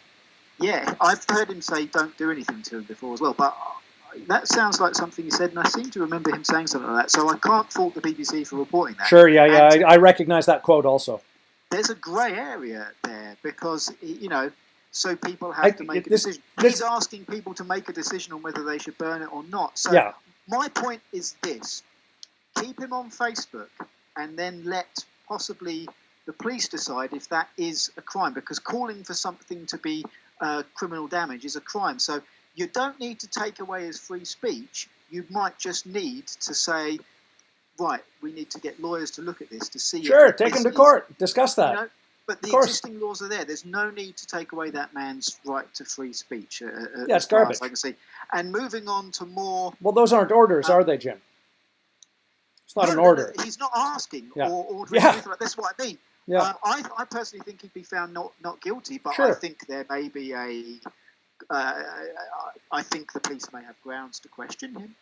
Yeah, I've heard him say don't do anything to him before as well. But that sounds like something he said, and I seem to remember him saying something like that. So I can't fault the BBC for reporting that. Sure, I recognize that quote also. There's a grey area there because, so people have to make a decision. He's asking people to make a decision on whether they should burn it or not. So my point is this. Keep him on Facebook and then let possibly the police decide if that is a crime, because calling for something to be criminal damage is a crime. So you don't need to take away his free speech. You might just need to say, right, we need to get lawyers to look at this to see. Sure, take him to court, discuss that. But the existing laws are there. There's no need to take away that man's right to free speech. It's garbage. I can see. And moving on to more... Well, those aren't orders, are they, Jim? It's not an order. He's not asking or ordering anything like that. That's what I mean. Yeah. I personally think he'd be found not guilty, but I think there may be I think the police may have grounds to question him.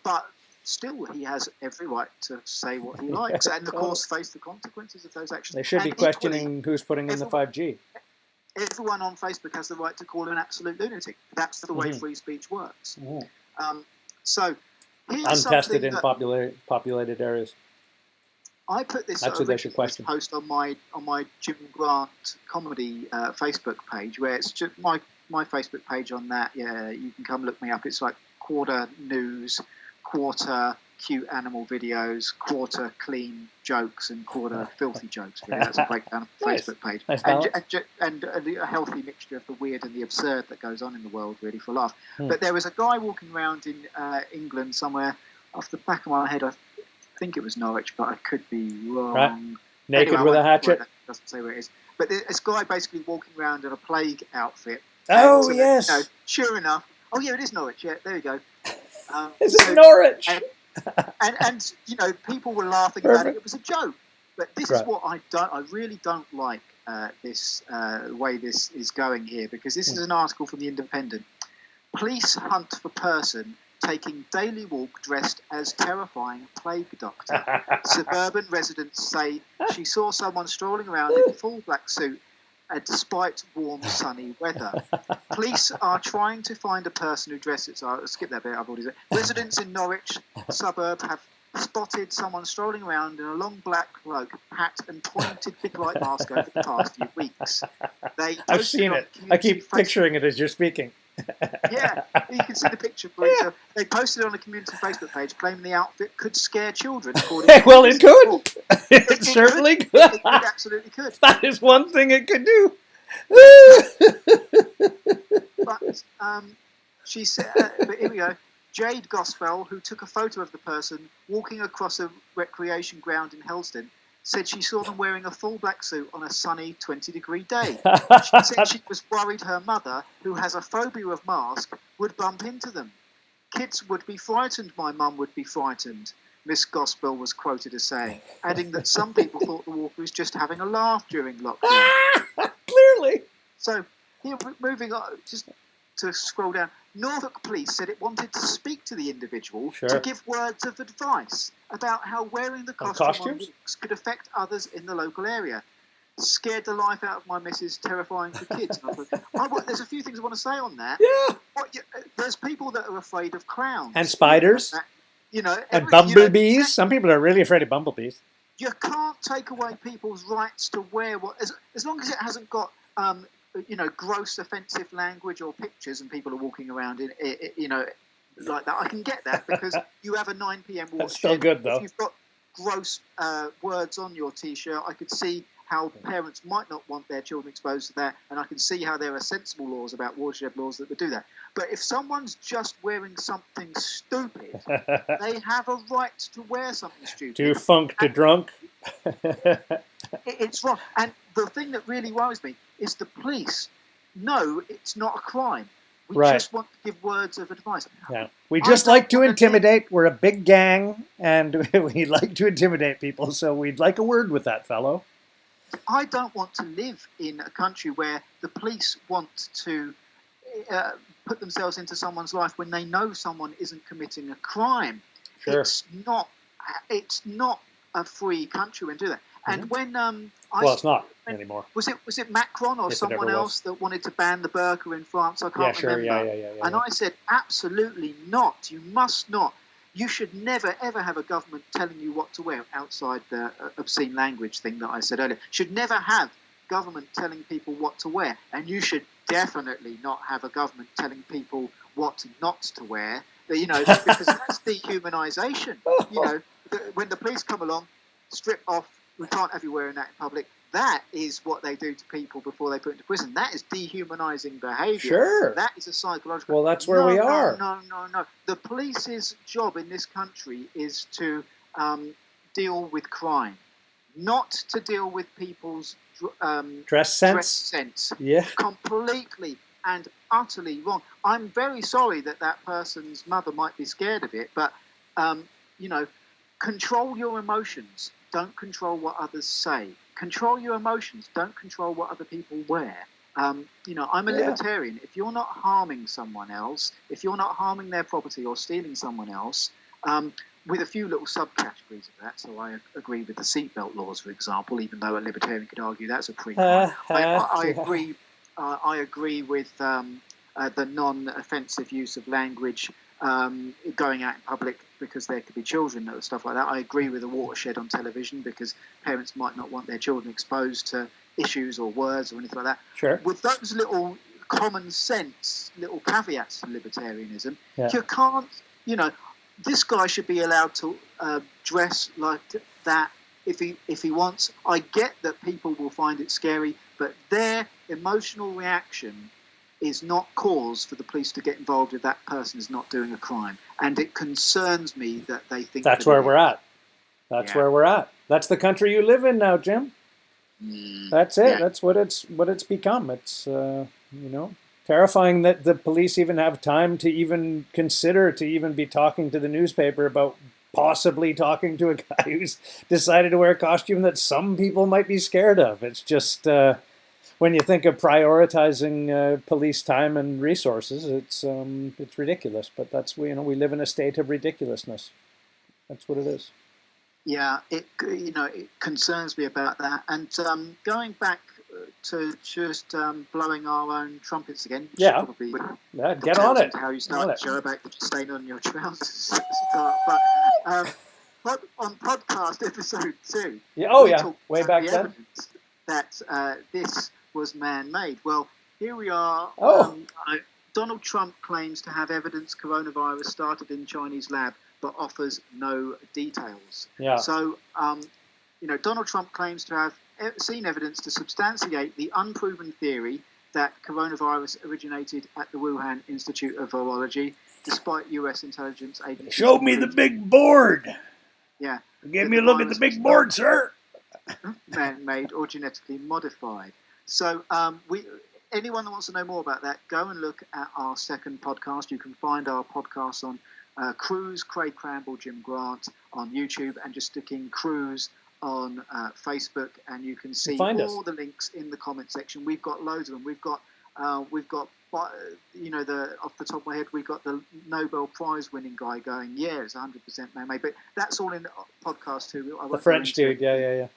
But still, he has every right to say what he likes and, of course, face the consequences of those actions. They should be questioning who's putting in the 5G. Everyone on Facebook has the right to call an absolute lunatic. That's the way free speech works. So here's untested in populated areas. I put this post on my Jim Grant comedy Facebook page, where it's just my Facebook page on that. Yeah, you can come look me up. It's like quarter news, quarter cute animal videos, quarter clean jokes, and quarter filthy jokes. Really. That's a breakdown of the Facebook page. Nice and a healthy mixture of the weird and the absurd that goes on in the world, really, for laugh. But there was a guy walking around in England somewhere, off the back of my head, I think it was Norwich, but I could be wrong. Right. Naked anyway, with a hatchet. Doesn't say where it is. But this guy basically walking around in a plague outfit. Oh, and, yes. sure enough. Oh, yeah, it is Norwich. Yeah, there you go. Is it Norwich? And people were laughing about it. It was a joke. But this is what I really don't like this way this is going here, because this is an article from The Independent. Police hunt for person taking daily walk dressed as terrifying plague doctor. Suburban residents say she saw someone strolling around in full black suit despite warm, sunny weather. Police are trying to find a person who dresses... I'll skip that bit, I've already said. Residents in Norwich suburb have spotted someone strolling around in a long black cloak, hat and pointed big light mask over the past few weeks. I've seen it. I keep picturing it as you're speaking. Yeah, you can see the picture for it. So they posted it on a community Facebook page claiming the outfit could scare children. Well, it could. It certainly could. It absolutely could. That is one thing it could do. But she said, but here we go. Jade Gospel, who took a photo of the person walking across a recreation ground in Helston, said she saw them wearing a full black suit on a sunny 20-degree day. She said she was worried her mother, who has a phobia of masks, would bump into them. Kids would be frightened, my mum would be frightened, Miss Gospel was quoted as saying, adding that some people thought the walker was just having a laugh during lockdown. Clearly. So, here, moving on, just to scroll down, Norfolk Police said it wanted to speak to the individual to give words of advice about how wearing the costume on walks could affect others in the local area. Scared the life out of my missus, terrifying for kids. There's a few things I want to say on that. Yeah. There's people that are afraid of clowns. And spiders. And bumblebees. Some people are really afraid of bumblebees. You can't take away people's rights to wear as long as it hasn't got gross offensive language or pictures and people are walking around in like that. I can get that because you have a 9 p.m. watershed. That's still good, though. If you've got gross words on your T-shirt, I could see how parents might not want their children exposed to that, and I can see how there are sensible laws about watershed laws that would do that. But if someone's just wearing something stupid, they have a right to wear something stupid. Too funk to drunk. It's wrong. And the thing that really worries me is the police know it's not a crime. We just want to give words of advice. Yeah. We just like to intimidate. We're a big gang, and we like to intimidate people, so we'd like a word with that fellow. I don't want to live in a country where the police want to put themselves into someone's life when they know someone isn't committing a crime. Sure. It's not a free country when do that. And when it's not anymore. Was it Macron or someone else that wanted to ban the burqa in France? I can't remember. Yeah, and I said, absolutely not. You must not. You should never, ever have a government telling you what to wear outside the obscene language thing that I said earlier. Should never have government telling people what to wear. And you should definitely not have a government telling people what not to wear. Because that's dehumanisation. When the police come along, strip off, we can't have you wearing that in public. That is what they do to people before they put into prison. That is dehumanising behaviour. Sure. That is a psychological... Well, that's where we are. No. The police's job in this country is to deal with crime, not to deal with people's dress sense. Yeah. Completely and utterly wrong. I'm very sorry that person's mother might be scared of it, but, control your emotions. Don't control what others say. Control your emotions. Don't control what other people wear. I'm a libertarian. If you're not harming someone else, if you're not harming their property or stealing someone else, with a few little subcategories of that, so I agree with the seatbelt laws, for example, even though a libertarian could argue that's a pre-crime. I agree. I agree with the non-offensive use of language going out in public because there could be children and stuff like that. I agree with the watershed on television because parents might not want their children exposed to issues or words or anything like that. Sure. With those little common sense, little caveats to libertarianism, you can't, this guy should be allowed to dress like that if he wants. I get that people will find it scary, but their emotional reaction is not cause for the police to get involved if that person is not doing a crime. And it concerns me that they think... That's where we're at. That's where we're at. That's the country you live in now, Jim. That's it. Yeah. That's what it's become. It's terrifying that the police even have time to even consider to even be talking to the newspaper about possibly talking to a guy who's decided to wear a costume that some people might be scared of. It's just when you think of prioritizing police time and resources, it's ridiculous. But that's we live in a state of ridiculousness. That's what it is. Yeah, it concerns me about that. And going back to just blowing our own trumpets again. Yeah, probably get on it. How you start the show about the stain on your trousers. But on podcast episode 2, way back then, evidence that this was man-made. Well, here we are. Donald Trump claims to have evidence coronavirus started in Chinese lab, but offers no details. Yeah. So, Donald Trump claims to have seen evidence to substantiate the unproven theory that coronavirus originated at the Wuhan Institute of Virology, despite U.S. intelligence agencies. Show me the big board. Yeah. Give me a look at the big board, sir. Man-made or genetically modified. So, anyone that wants to know more about that, go and look at our second podcast. You can find our podcast on Cruz, Craig Campbell, Jim Grant on YouTube, and just stick in Cruz on Facebook, and you can see all the links in the comment section. We've got loads of them. We've got off the top of my head, we've got the Nobel Prize winning guy going, yeah, it's 100% man-made, but that's all in the podcast too. The French dude, yeah.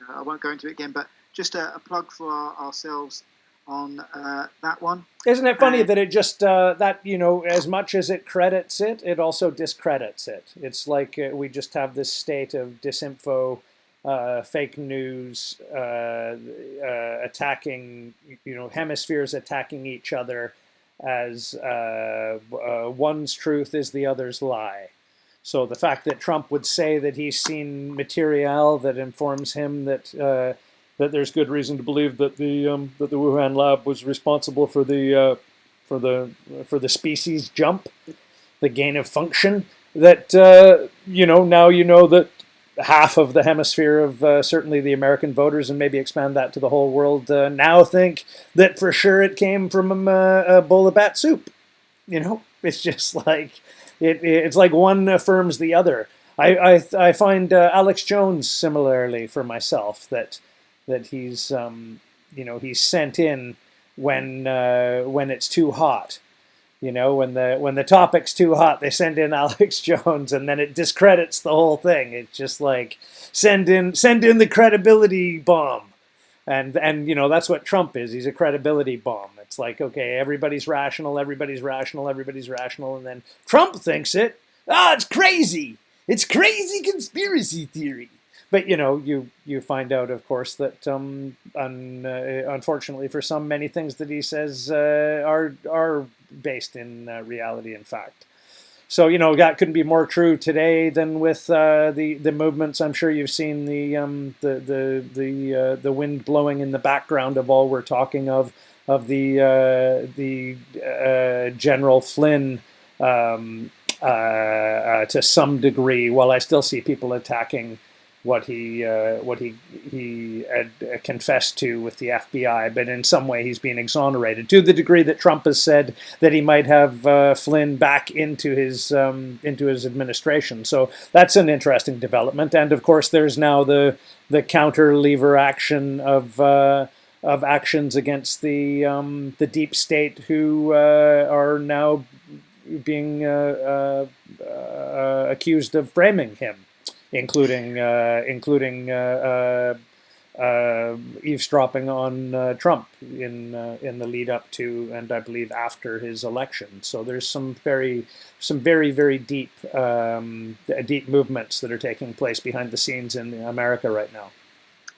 I won't go into it again, but just a plug for ourselves on that one. Isn't it funny that it just as much as it credits it, it also discredits it. It's like we just have this state of disinfo, fake news, attacking, hemispheres attacking each other as one's truth is the other's lie. So the fact that Trump would say that he's seen material that informs him that there's good reason to believe that the Wuhan lab was responsible for the species jump, the gain of function. That now that half of the hemisphere of certainly the American voters, and maybe expand that to the whole world, now think that for sure it came from a bowl of bat soup. It's just like it's like one affirms the other. I find Alex Jones similarly for myself that he's he's sent in when it's too hot. When the topic's too hot, they send in Alex Jones, and then it discredits the whole thing. It's just like send in the credibility bomb, and that's what Trump is. He's a credibility bomb. It's like, okay, everybody's rational, and then Trump thinks it. It's crazy. It's crazy conspiracy theory. But you find out, of course, that unfortunately for some, many things that he says are based in reality and fact. So that couldn't be more true today than with the movements. I'm sure you've seen the wind blowing in the background of all we're talking of the General Flynn. To some degree, while I still see people attacking what he had confessed to with the FBI, but in some way he's being exonerated to the degree that Trump has said that he might have Flynn back into his administration. So that's an interesting development. And of course, there's now the counter lever action of actions against the deep state, who are now being accused of framing him, including eavesdropping on Trump in the lead up to, and I believe after, his election. So there's some very deep movements that are taking place behind the scenes in America right now.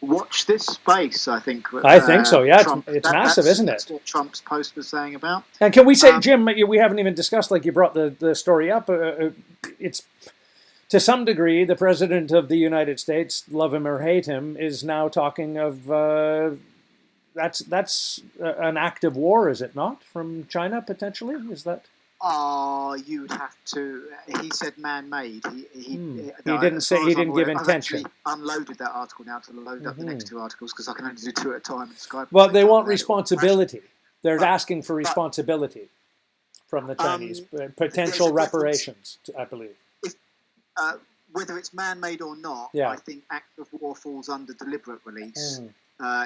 Watch this space, I think. I think so, yeah. It's massive, isn't it? That's what Trump's post was saying about. And can we say, Jim, we haven't even discussed, like you brought the story up, it's to some degree, the president of the United States, love him or hate him, is now talking of that's an act of war, is it not, from China potentially? Is that? Oh, you'd have to. He said man-made. He didn't say. He didn't give intention. I've actually unloaded that article now to load up the next two articles because I can only do two at a time in Skype. Well, they want responsibility. They're asking for responsibility from the Chinese, potential reparations, I believe. Whether it's man-made or not, I think act of war falls under deliberate release.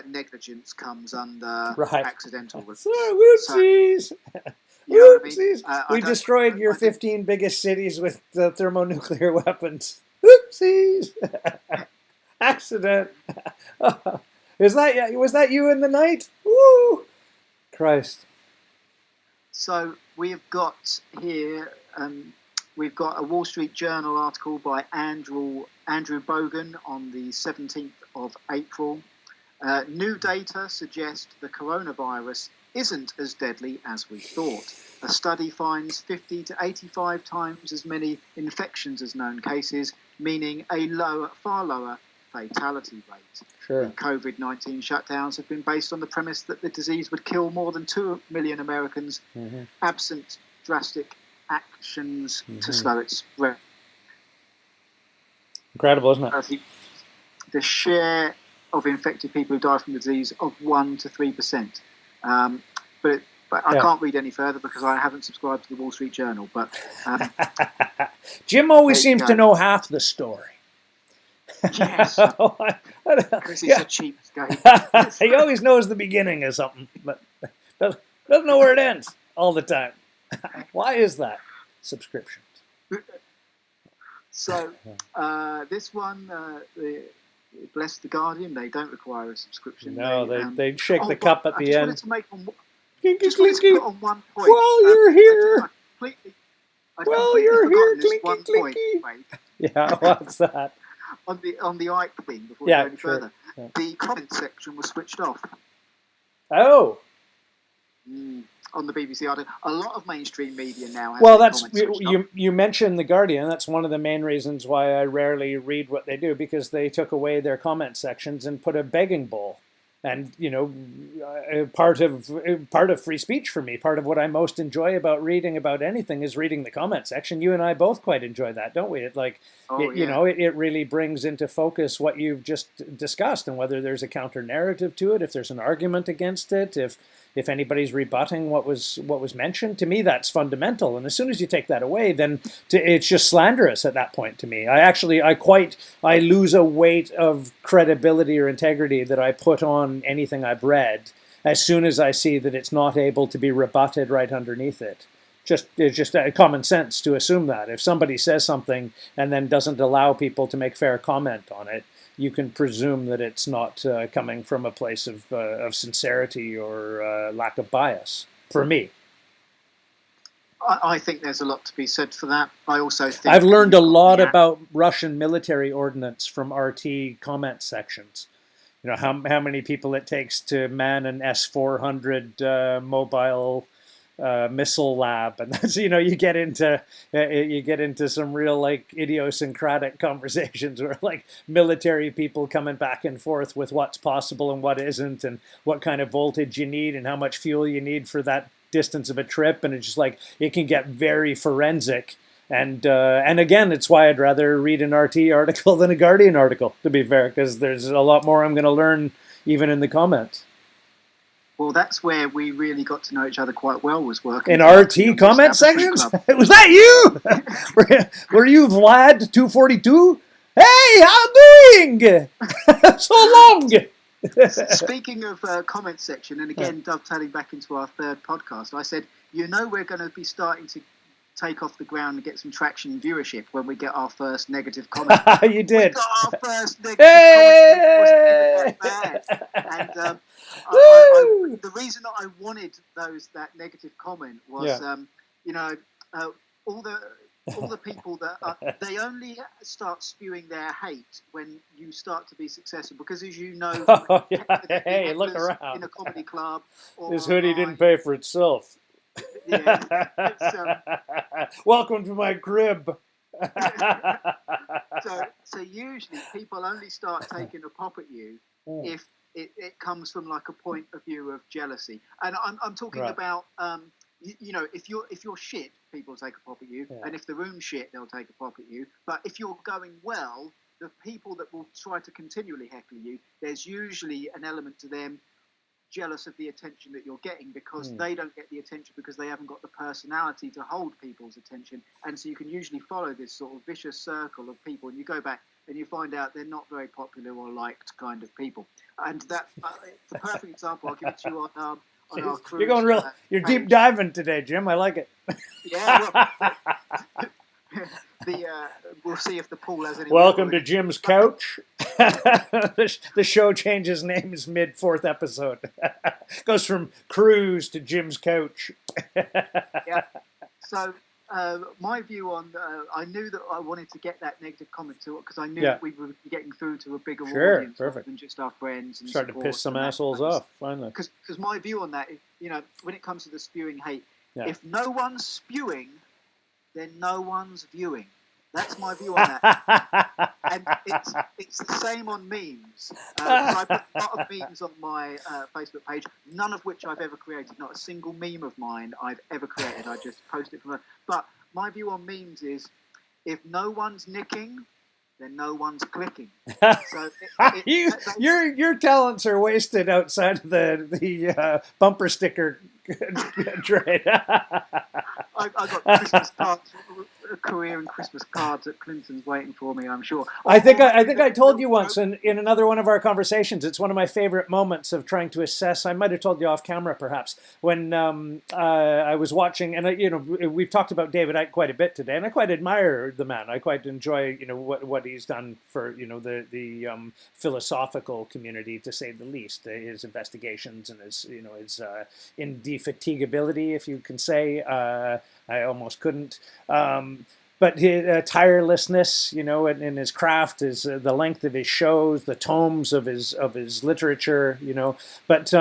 Negligence comes under accidental release. Whoopsies! You know what I mean? We destroyed your 15 biggest cities with thermonuclear weapons. Whoopsies! Accident. Was that you in the night? Woo! Christ. So we have got here. We've got a Wall Street Journal article by Andrew Bogan on the 17th of April. New data suggest the coronavirus isn't as deadly as we thought. A study finds 50 to 85 times as many infections as known cases, meaning a far lower fatality rate. Sure. The COVID-19 shutdowns have been based on the premise that the disease would kill more than 2 million Americans, absent drastic actions to slow its spread. Incredible, isn't it? The share of infected people who die from the disease of 1 to 3%. But I can't read any further because I haven't subscribed to the Wall Street Journal. But Jim always seems to know half the story. Yes, because he's a cheapskate. He always knows the beginning of something, but doesn't know where it ends all the time. Why is that? Subscriptions. So this one, bless the Guardian, they don't require a subscription. No, they shake the cup at the end. Wanted to make on, just wanted to put on one point. Well, you're here. You're here. Clinky, clinky. Yeah, what's that? on the Ike thing, before we go any further, the comment section was switched off. Oh. On the BBC article, a lot of mainstream media now has that's you mentioned the Guardian. That's one of the main reasons why I rarely read what they do, because they took away their comment sections and put a begging bowl. And part of free speech for me, part of what I most enjoy about reading about anything is reading the comment section. You and I both quite enjoy that, don't we? It it really brings into focus what you've just discussed, and whether there's a counter narrative to it, if there's an argument against it, if anybody's rebutting what was mentioned. To me, that's fundamental. And as soon as you take that away, then it's just slanderous at that point to me. I lose a weight of credibility or integrity that I put on anything I've read as soon as I see that it's not able to be rebutted right underneath it. It's just common sense to assume that. If somebody says something and then doesn't allow people to make fair comment on it, you can presume that it's not coming from a place of sincerity or lack of bias, for me. I think there's a lot to be said for that. I also think I've learned a lot about Russian military ordnance from RT comment sections. How many people it takes to man an S-400 mobile missile lab, and that's you get into some real idiosyncratic conversations where military people coming back and forth with what's possible and what isn't, and what kind of voltage you need and how much fuel you need for that distance of a trip, and it's just it can get very forensic. And again, it's why I'd rather read an RT article than a Guardian article, to be fair, because there's a lot more I'm going to learn even in the comments. Well, that's where we really got to know each other quite well, was working in RT comment sections. Was that you? Were you Vlad 242? Hey, how doing? So long. Speaking of comment section, and again dovetailing back into our third podcast, I said, we're going to be starting to take off the ground and get some traction and viewership when we get our first negative comment. You did. We got our first negative comment. It wasn't even that bad. And the reason that I wanted that negative comment was, all the people that they only start spewing their hate when you start to be successful, because as you know, hey, look around in a comedy club. This hoodie didn't pay for itself. Yeah, welcome to my crib. so usually people only start taking a pop at you if it comes from a point of view of jealousy, and I'm talking about you know, if you're shit, people will take a pop at you, and if the room's shit, they'll take a pop at you. But if you're going well, the people that will try to continually heckle you, there's usually an element to them jealous of the attention that you're getting, because they don't get the attention because they haven't got the personality to hold people's attention. And so you can usually follow this sort of vicious circle of people, and you go back and you find out they're not very popular or liked kind of people. And that it's a perfect example. I'll give it to you on our cruise. You're going real. You're page. Deep diving today, Jim. I like it. Yeah. Well, we'll see if the pool has any. Welcome to Jim's couch. The show changes names mid fourth episode. Goes from cruise to Jim's couch. Yeah. So my view on I knew that I wanted to get that negative comment to it because I knew that we would be getting through to a bigger audience than just our friends. And starting to piss some assholes off finally. Because my view on that is, you know, when it comes to the spewing hate, if no one's spewing, then no one's viewing. That's my view on that. And it's the same on memes. I put a lot of memes on my Facebook page, none of which I've ever created. Not a single meme of mine I've ever created. I just post it from there. But my view on memes is, if no one's nicking, then no one's clicking. So your talents are wasted outside of the bumper sticker trade. I got Christmas cards, a career in Christmas cards at Clinton's waiting for me, I'm sure. I think I told you once in another one of our conversations. It's one of my favorite moments of trying to assess. I might have told you off camera, perhaps, when I was watching, and you know, we've talked about David Icke quite a bit today, and I quite admire the man. I quite enjoy, you know, what he's done for, you know, the philosophical community, to say the least. His investigations and his, you know, his indefatigability, if you can say. I almost couldn't. But his tirelessness, you know, in his craft, is the length of his shows, the tomes of his literature, you know. But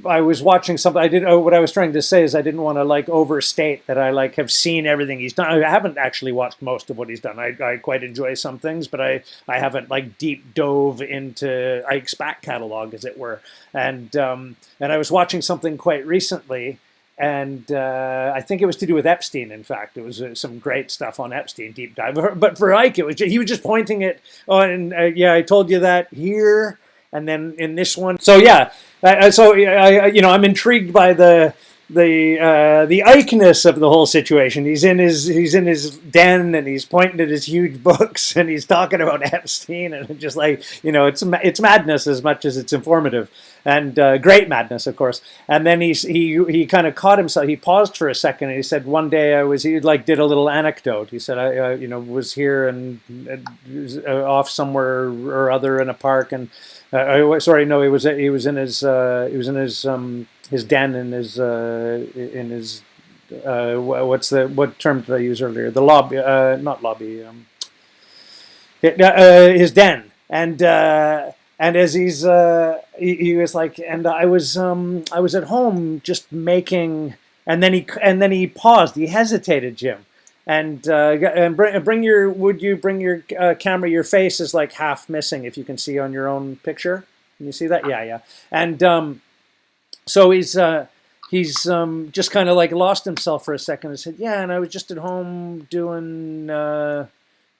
I was watching something. What I was trying to say is I didn't want to like overstate that I have seen everything he's done. I haven't actually watched most of what he's done. I quite enjoy some things, but I haven't like deep dove into Icke's back catalog, as it were. And I was watching something quite recently. And I think it was to do with Epstein. In fact, it was some great stuff on Epstein, deep dive. But for Icke, he was just pointing it on. I told you that here, and then in this one. So I'm intrigued by the Icke-ness of the whole situation. He's in his den, and he's pointing at his huge books, and he's talking about Epstein, and just like, you know, it's madness as much as it's informative. And great madness, of course. And then he kind of caught himself. He paused for a second, and he said, "One day he did a little anecdote." He said, "I was here and off somewhere or other in a park, and he was in his den in his what term did I use earlier? The lobby, not lobby, his den." And as he was like, and I was at home just making, and then he paused. He hesitated, Jim, and bring your camera. Your face is like half missing, if you can see on your own picture. Can you see that? Yeah. And so he's just kind of like lost himself for a second and said, "Yeah, and I was just at home doing."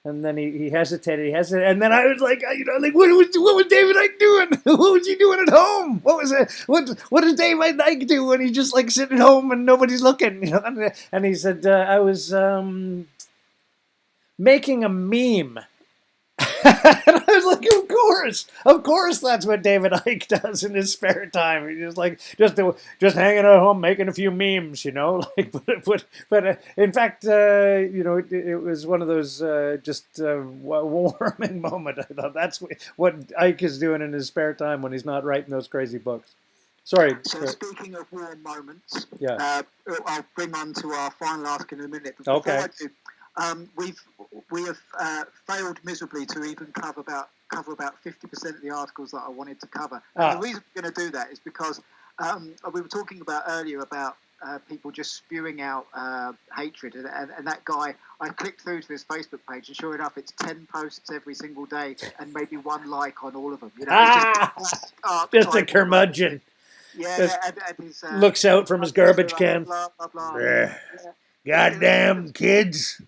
And then he hesitated, and then I was like, what was David Icke doing? What was he doing at home? What was it? What does David Icke do when he's just like sitting at home and nobody's looking? You know? And he said, I was making a meme. And I was like, of course, that's what David Icke does in his spare time. He's just like just hanging at home making a few memes, you know. Like, but in fact, it was one of those warming moment. I thought that's what Icke is doing in his spare time when he's not writing those crazy books. Sorry. So speaking of warm moments, yeah, I'll bring on to our final ask in a minute. But okay. We have failed miserably to even cover about 50% of the articles that I wanted to cover. And the reason we're going to do that is because we were talking about earlier about people just spewing out hatred, and that guy, I clicked through to his Facebook page, and sure enough, it's 10 posts every single day, and maybe one like on all of them. You know, it's just a curmudgeon. and his looks out from his garbage can. Blah, blah, blah. Yeah. Goddamn kids.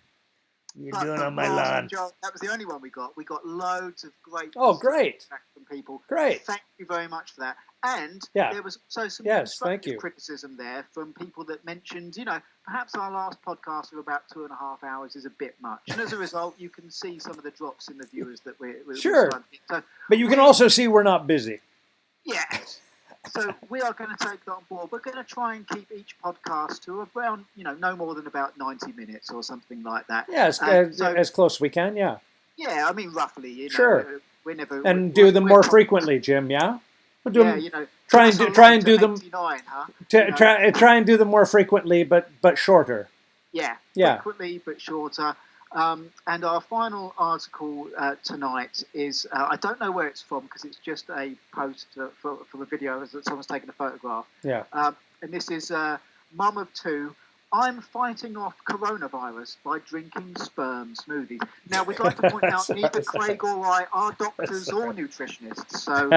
You're But doing the on my vast lawn. majority, that was the only one we got. We got loads of great Great. feedback from people. Great. Thank you very much for that. And there was also some constructive criticism there from people that mentioned, perhaps our last podcast of about 2.5 hours is a bit much. And as a result, you can see some of the drops in the viewers that we're sure. So but you can also see we're not busy. Yes. So we are going to take that on board. We're going to try and keep each podcast to around, no more than about 90 minutes or something like that. Yeah, as close as we can, yeah. Yeah, I mean, roughly, Sure. We're never... And do them more frequently, Jim, yeah? We'll do them, try and do them... Try and do them more frequently, but shorter. Yeah, frequently, but shorter. And our final article tonight is, I don't know where it's from because it's just a post from a video that someone's taken a photograph. Yeah. And this is Mum of Two. I'm fighting off coronavirus by drinking sperm smoothies. Now, we'd like to point out neither Craig or I are doctors or nutritionists, so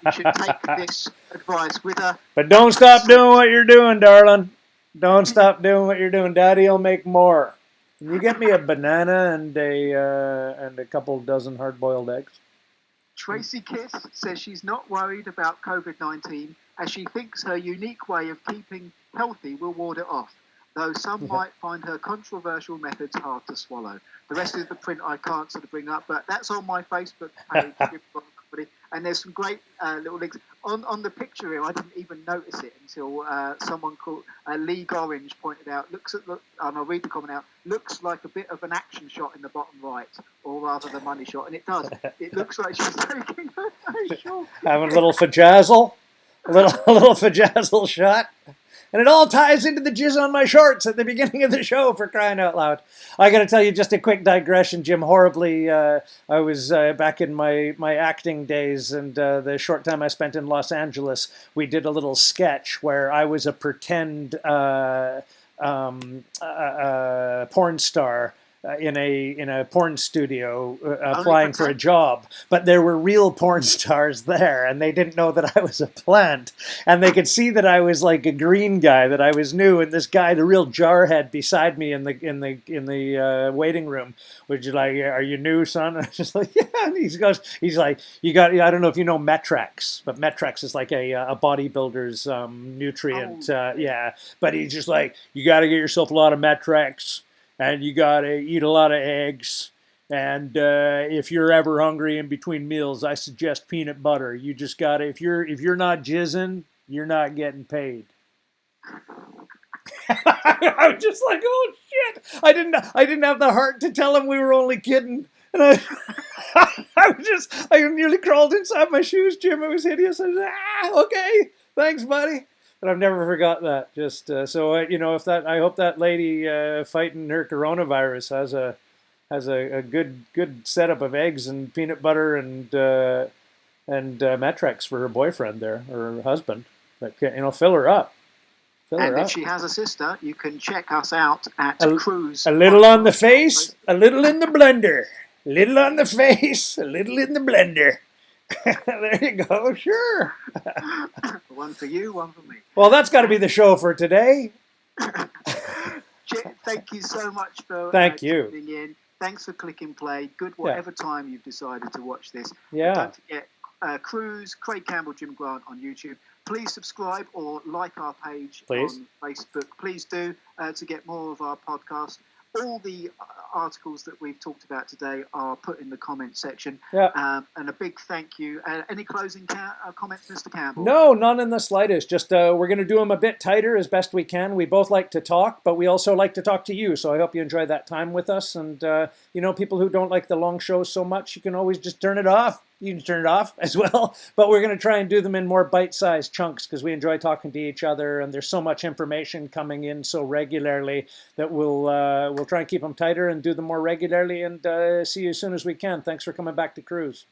you should take this advice with a... But don't stop doing what you're doing, darling. Don't stop doing what you're doing. Daddy'll make more. Can you get me a banana and a couple dozen hard-boiled eggs? Tracy Kiss says she's not worried about COVID-19 as she thinks her unique way of keeping healthy will ward it off, though some might find her controversial methods hard to swallow. The rest of the print I can't sort of bring up, but that's on my Facebook page. And there's some great little links. On the picture here, I didn't even notice it until someone called League Orange pointed out, and I'll read the comment out, looks like a bit of an action shot in the bottom right, or rather the money shot, and it does. It looks like she's taking her facial. Having a little fajazzle, a little fajazzle shot. And it all ties into the jizz on my shorts at the beginning of the show, for crying out loud. I got to tell you just a quick digression, Jim. Horribly, I was back in my acting days, and the short time I spent in Los Angeles, we did a little sketch where I was a pretend porn star in a porn studio applying for a job, but there were real porn stars there, and they didn't know that I was a plant, and they could see that I was like a green guy, that I was new, and this guy, the real jarhead beside me in the waiting room, would you like, are you new, son? And I was just like, yeah, and he's like, you got, I don't know if you know Metrex, but Metrex is like a bodybuilder's nutrient, yeah, but he's just like, you got to get yourself a lot of Metrex. And you gotta eat a lot of eggs. And if you're ever hungry in between meals, I suggest peanut butter. You just gotta, if you're not jizzing, you're not getting paid. I was just like, oh shit! I didn't have the heart to tell him we were only kidding. And I nearly crawled inside my shoes, Jim. It was hideous. I was like, okay, thanks, buddy. But I've never forgot that. Just so if that, I hope that lady fighting her coronavirus has a good setup of eggs and peanut butter and Metrex for her boyfriend there, or her husband. But fill her up. And if she has a sister, you can check us out at Cruise. A little on the face, a little in the blender. A little on the face, a little in the blender. There you go, sure. One for you, one for me. Well, that's got to be the show for today. Thank you so much for tuning in. Thanks for clicking play. Good whatever time you've decided to watch this. Yeah. Don't forget Cruise, Craig Campbell, Jim Grant on YouTube. Please subscribe or like our page on Facebook. Please do to get more of our podcast. All the articles that we've talked about today are put in the comment section. Yeah. And a big thank you. Any closing comments, Mr. Campbell? No, none in the slightest. Just we're going to do them a bit tighter as best we can. We both like to talk, but we also like to talk to you. So I hope you enjoy that time with us. And, people who don't like the long shows so much, you can always just turn it off. You can turn it off as well, but we're going to try and do them in more bite-sized chunks because we enjoy talking to each other, and there's so much information coming in so regularly that we'll try and keep them tighter and do them more regularly, and see you as soon as we can. Thanks for coming back to Cruise.